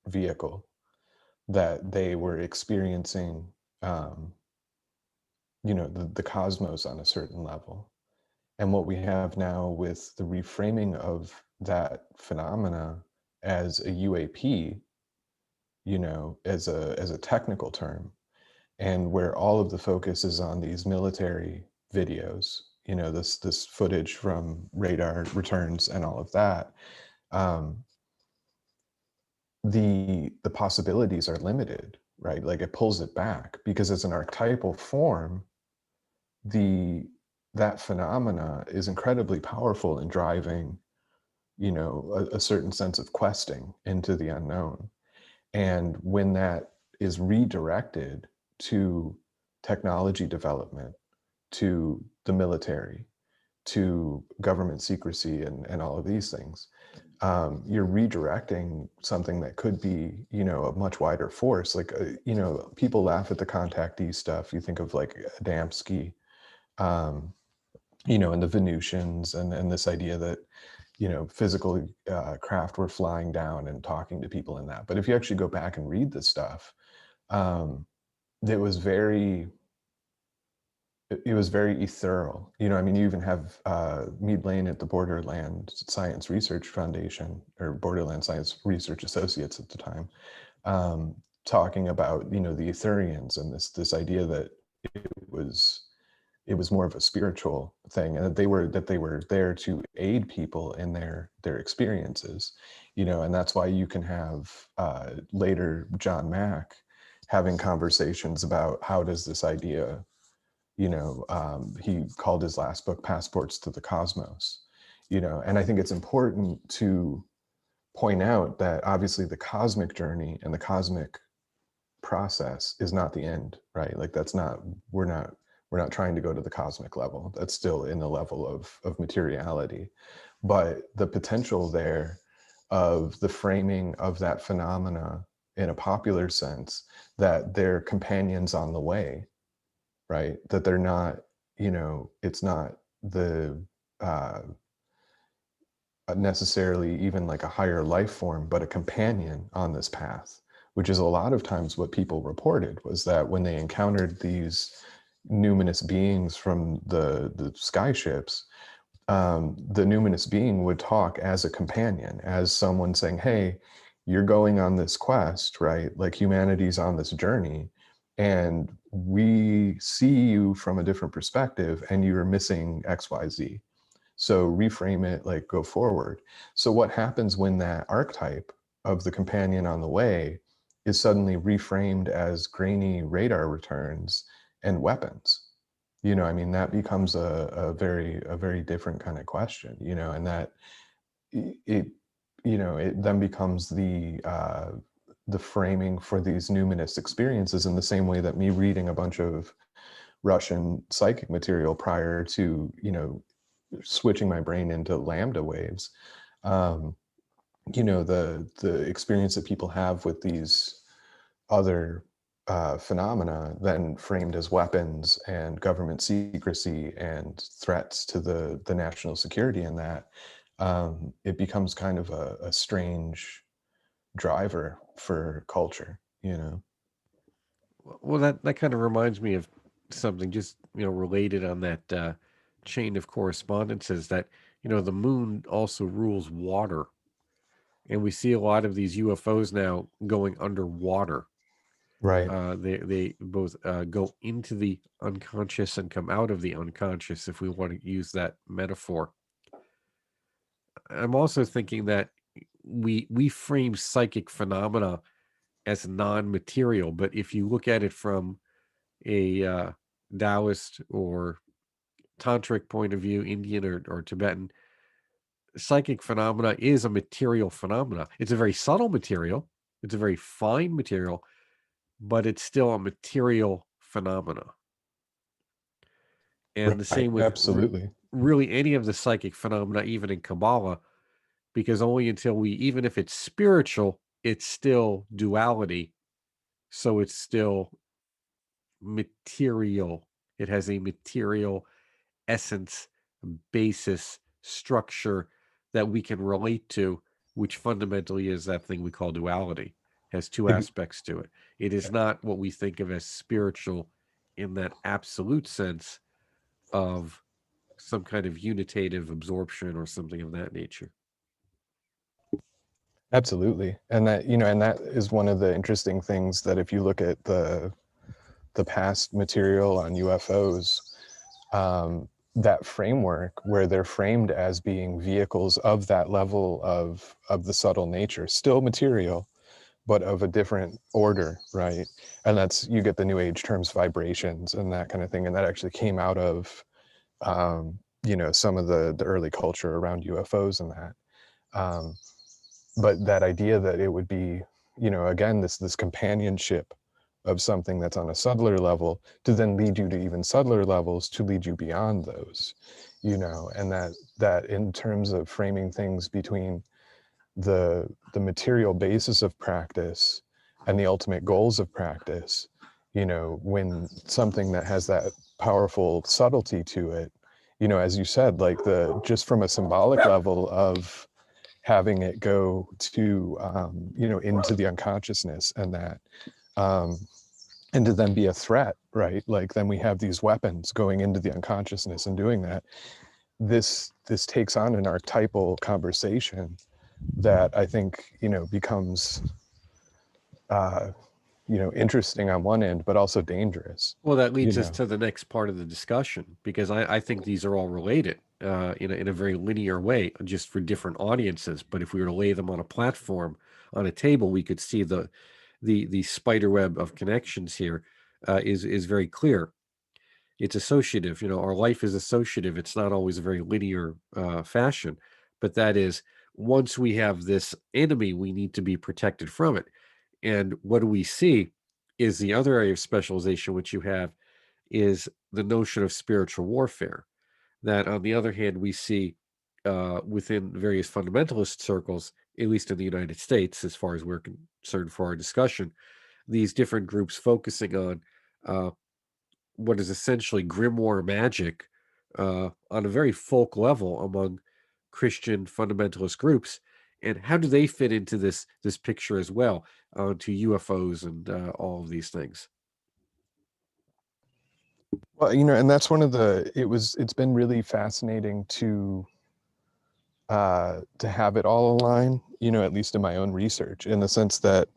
vehicle that they were experiencing, um, the cosmos on a certain level. And what we have now with the reframing of that phenomena as a UAP, as a technical term, and where all of the focus is on these military videos, this footage from radar returns and all of that, um, the possibilities are limited, right? Like it pulls it back because as an archetypal form, the that phenomena is incredibly powerful in driving, a certain sense of questing into the unknown. And when that is redirected to technology development, to the military, to government secrecy, and all of these things, you're redirecting something that could be, a much wider force. Like, people laugh at the contactee stuff. You think of like Adamski, um, and the Venusians, and this idea that, physical craft were flying down and talking to people in that. But if you actually go back and read this stuff, um, it was very it was very ethereal. I mean, you even have Mead Lane at the Borderland Science Research Foundation, or Borderland Science Research Associates at the time, talking about, the Etherians, and this idea that it was it was more of a spiritual thing, and that they were there to aid people in their experiences, and that's why you can have later John Mack having conversations about how does this idea, he called his last book Passports to the Cosmos, and I think it's important to point out that obviously the cosmic journey and the cosmic process is not the end, right? Like that's not, we're not trying to go to the cosmic level. That's still in the level of materiality. But the potential there of the framing of that phenomena in a popular sense, that they're companions on the way, right? That they're not, it's not the uh, necessarily even like a higher life form, but a companion on this path, which is a lot of times what people reported, was that when they encountered these numinous beings from the sky ships, the numinous being would talk as a companion, as someone saying, hey, you're going on this quest, right? Like humanity's on this journey, and we see you from a different perspective, and you're missing XYZ. So reframe it, like go forward. So what happens when that archetype of the companion on the way is suddenly reframed as grainy radar returns and weapons? I mean, that becomes a very different kind of question, and that it, it then becomes the framing for these numinous experiences, in the same way that me reading a bunch of Russian psychic material prior to, switching my brain into lambda waves, um, the experience that people have with these other phenomena, then framed as weapons and government secrecy and threats to the national security, and that, it becomes kind of a strange driver for culture, Well, that kind of reminds me of something just, related on that chain of correspondences, that, the moon also rules water. And we see a lot of these UFOs now going underwater. Right. They both go into the unconscious and come out of the unconscious, if we want to use that metaphor. I'm also thinking that we frame psychic phenomena as non-material, but if you look at it from a Taoist or tantric point of view, Indian or Tibetan, psychic phenomena is a material phenomena. It's a very subtle material. It's a very fine material, but it's still a material phenomena. And the Right, same with absolutely. really any of the psychic phenomena, even in Kabbalah, because only until even if it's spiritual, it's still duality. So it's still material. It has a material essence, basis, structure that we can relate to, which fundamentally is that thing we call duality. Has two Ex- aspects to it. It is not what we think of as spiritual in that absolute sense of some kind of unitative absorption or something of that nature. Absolutely. And that, and that is one of the interesting things, that if you look at the past material on UFOs, that framework where they're framed as being vehicles of that level of the subtle nature, still material, but of a different order, right? And that's, you get the new age terms vibrations and that kind of thing. And that actually came out of, some of the early culture around UFOs and that. Um, but that idea that it would be, again, this companionship of something that's on a subtler level to then lead you to even subtler levels to lead you beyond those, and that in terms of framing things between the material basis of practice and the ultimate goals of practice, when something that has that powerful subtlety to it, as you said, like the just from a symbolic level of having it go to into the unconsciousness, and that um, and to then be a threat, right? Like then we have these weapons going into the unconsciousness and doing that. This takes on an archetypal conversation that I think becomes interesting on one end, but also dangerous. Well, that You leads us know, to the next part of the discussion because I think these are all related in a very linear way, just for different audiences. But if we were to lay them on a platform, on a table, we could see the spider web of connections here is very clear. It's associative. Our life is associative. It's not always a very linear fashion, but that is, once we have this enemy, we need to be protected from it. And what do we see is the other area of specialization which you have is the notion of spiritual warfare. That, on the other hand, we see within various fundamentalist circles, at least in the United States, as far as we're concerned for our discussion, these different groups focusing on uh, what is essentially grimoire magic on a very folk level among Christian fundamentalist groups. And how do they fit into this picture as well, to UFOs and all of these things? well, and that's one of the. It's been really fascinating to have it all align. At least in my own research, in the sense that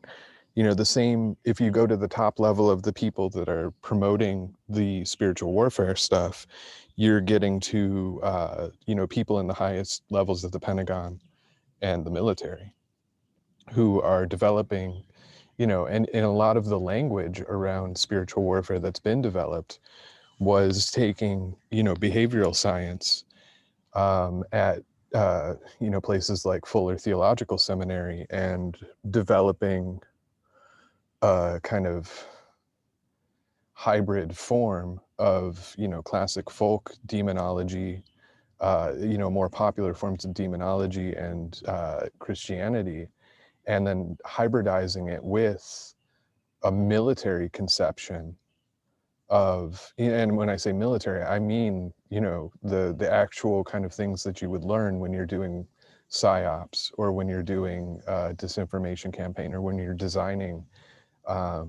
the same, if you go to the top level of the people that are promoting the spiritual warfare stuff, you're getting to people in the highest levels of the Pentagon and the military who are developing, and a lot of the language around spiritual warfare that's been developed was taking behavioral science at places like Fuller Theological Seminary, and developing a kind of hybrid form of classic folk demonology, more popular forms of demonology and Christianity, and then hybridizing it with a military conception of, and when I say military, I mean the actual kind of things that you would learn when you're doing psyops, or when you're doing a disinformation campaign, or when you're designing a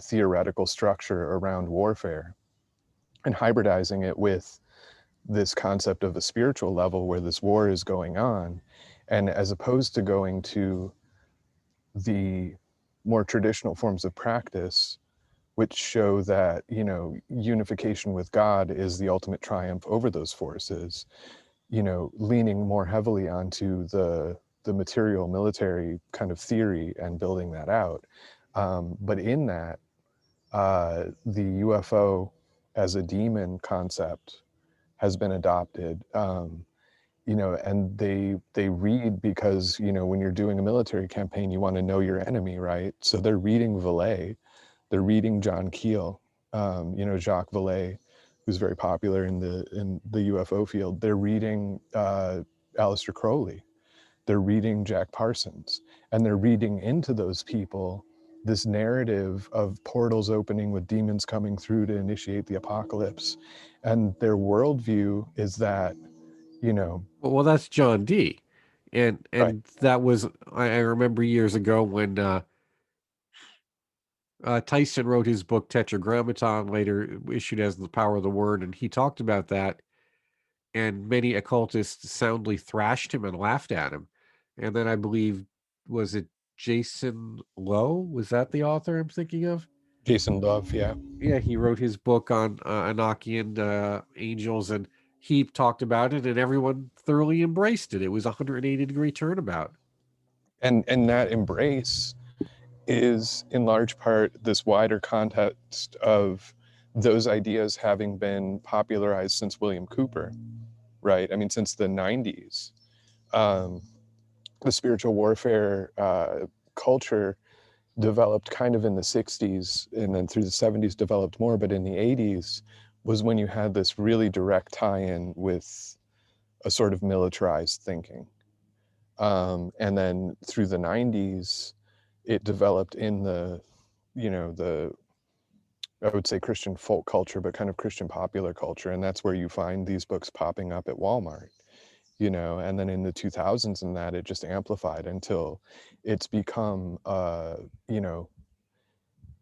theoretical structure around warfare, and hybridizing it with this concept of a spiritual level where this war is going on. And as opposed to going to the more traditional forms of practice, which show that, unification with God is the ultimate triumph over those forces, leaning more heavily onto the material military kind of theory and building that out. But in that, the UFO as a demon concept has been adopted. And they read, because when you're doing a military campaign, you want to know your enemy, right? So they're reading Vallée, they're reading John Keel, Jacques Vallée, who's very popular in the UFO field. They're reading Aleister Crowley, they're reading Jack Parsons, and they're reading into those people this narrative of portals opening with demons coming through to initiate the apocalypse. And their worldview is that, you know, Well, that's John Dee, right, and that was, I remember years ago when Tyson wrote his book Tetragrammaton, later issued as The Power of the Word, and he talked about that. And many occultists soundly thrashed him and laughed at him. And then I believe, was it Jason Lowe? Was that the author I'm thinking of? Jason Love, yeah. Yeah, he wrote his book on Enochian angels, and he talked about it, and everyone thoroughly embraced it. It was a 180-degree turnabout. And that embrace is in large part this wider context of those ideas having been popularized since William Cooper, right? I mean, since the 90s. Um, the spiritual warfare culture developed kind of in the 60s, and then through the 70s developed more, but in the 80s was when you had this really direct tie-in with a sort of militarized thinking. And then through the 90s, it developed in the, the, I would say Christian folk culture, but kind of Christian popular culture. And that's where you find these books popping up at Walmart, and then in the 2000s and that it just amplified until it's become,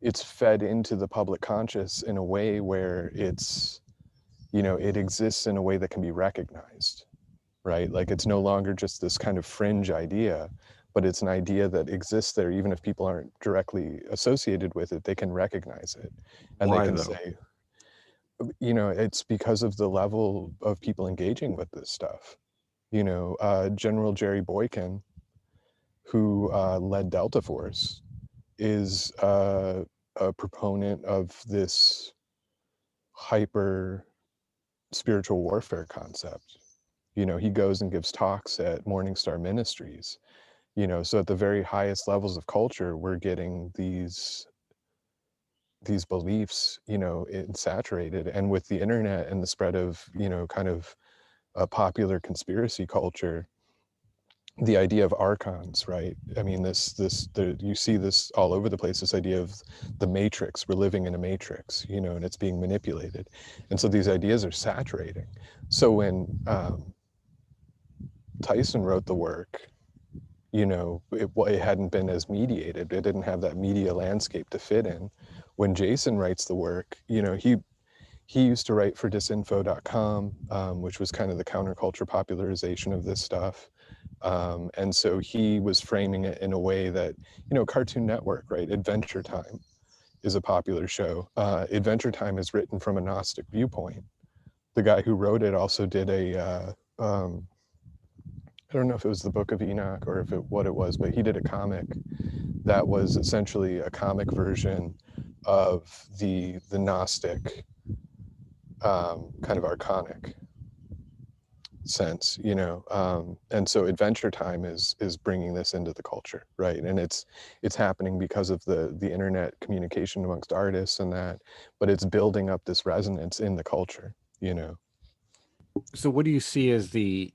it's fed into the public conscious in a way where it exists in a way that can be recognized, right? Like it's no longer just this kind of fringe idea, but it's an idea that exists there. Even if people aren't directly associated with it, they can recognize it. And they Why, can though? say, it's because of the level of people engaging with this stuff. General Jerry Boykin, who led Delta Force, is a proponent of this hyper spiritual warfare concept. He goes and gives talks at Morningstar Ministries. So at the very highest levels of culture, we're getting these beliefs, saturated. And with the internet and the spread of, kind of a popular conspiracy culture, the idea of archons, right? I mean, you see this all over the place, this idea of the matrix. We're living in a matrix, and it's being manipulated. And so these ideas are saturating. So when Tyson wrote the work, it hadn't been as mediated. It didn't have that media landscape to fit in. When Jason writes the work, he used to write for disinfo.com, which was kind of the counterculture popularization of this stuff. And so he was framing it in a way that, Cartoon Network, right? Adventure Time is a popular show. Adventure Time is written from a Gnostic viewpoint. The guy who wrote it also did I don't know if it was the Book of Enoch or what it was, but he did a comic that was essentially a comic version of the Gnostic kind of archonic sense, and so Adventure Time is bringing this into the culture, right? And it's happening because of the internet communication amongst artists and that, but it's building up this resonance in the culture. So, what do you see as the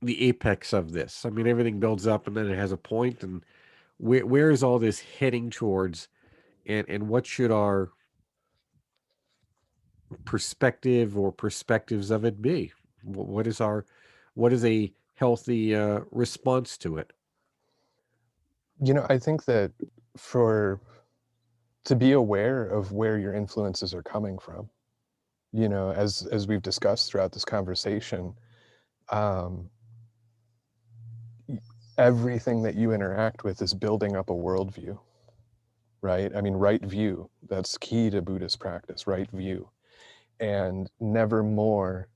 apex of this? I mean, everything builds up, and then it has a point, and where is all this heading towards, and what should our perspective or perspectives of it be? What is a healthy response to it? I think that for to be aware of where your influences are coming from, as we've discussed throughout this conversation, um, everything that you interact with is building up a worldview, right? I mean, right view, that's key to Buddhist practice, right view. And never more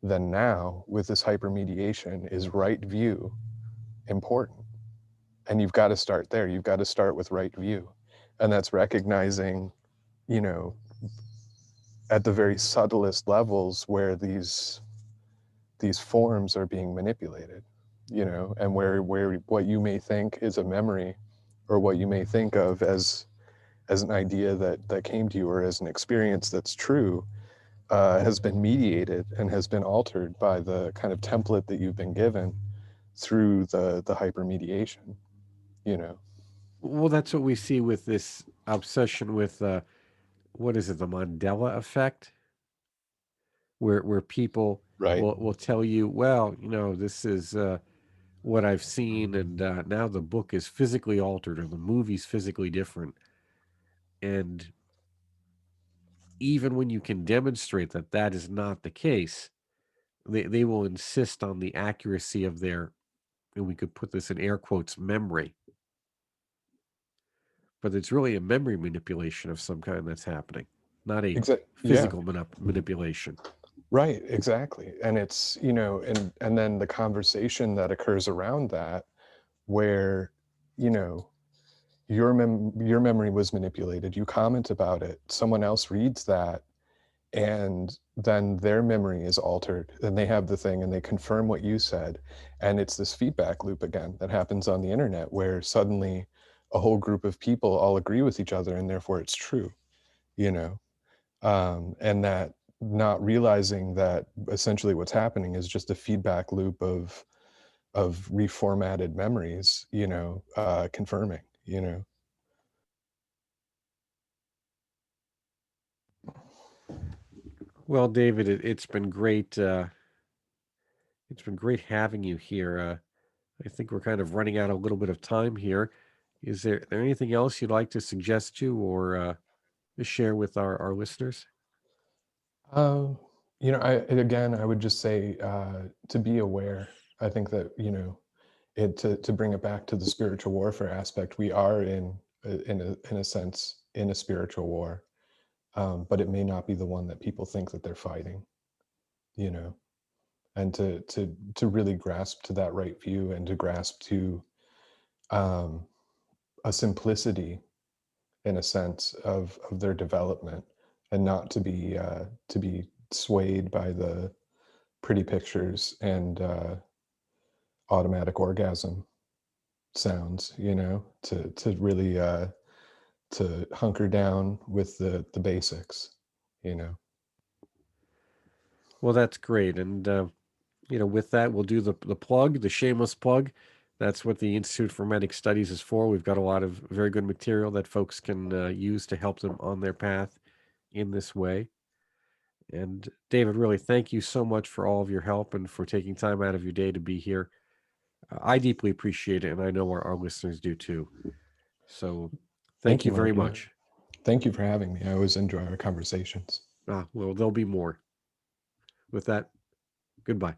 than now with this hypermediation is right view important. And you've got to start there. You've got to start with right view. And that's recognizing, you know, at the very subtlest levels where these forms are being manipulated, and where what you may think is a memory or what you may think of as an idea that came to you or as an experience that's true, has been mediated and has been altered by the kind of template that you've been given through the hypermediation, you know. Well, that's what we see with this obsession with what is it, the Mandela effect, where people Right. will tell you, well, this is what I've seen, and now the book is physically altered or the movie's physically different. And even when you can demonstrate that that is not the case, they will insist on the accuracy of their, and we could put this in air quotes, memory. But it's really a memory manipulation of some kind that's happening, not a Yeah. physical manipulation. Right, exactly. And it's, and then the conversation that occurs around that where, you know, your memory was manipulated, you comment about it, someone else reads that, and then their memory is altered, and they have the thing and they confirm what you said, and it's this feedback loop again that happens on the internet where suddenly a whole group of people all agree with each other and therefore it's true, you know and that not realizing that essentially what's happening is just a feedback loop of reformatted memories, confirming, Well, David, it's been great. It's been great having you here. I think we're kind of running out a little bit of time here. Is there anything else you'd like to suggest to or share with our listeners? um I would just say to be aware. I think that to bring it back to the spiritual warfare aspect, we are in a sense in a spiritual war, but it may not be the one that people think that they're fighting, you know and to really grasp to that right view, and to grasp to um, a simplicity in a sense of their development, and not to be swayed by the pretty pictures and automatic orgasm sounds, to really to hunker down with the basics, you know Well, that's great. And with that, we'll do the plug, the shameless plug. That's what the Institute for Hermetic Studies is for. We've got a lot of very good material that folks can use to help them on their path in this way. And David, really, thank you so much for all of your help and for taking time out of your day to be here. I deeply appreciate it, and I know our listeners do too. So thank Thank you you, very Mark. Yeah. much. Thank you for having me. I always enjoy our conversations. Well, there'll be more. With that, goodbye.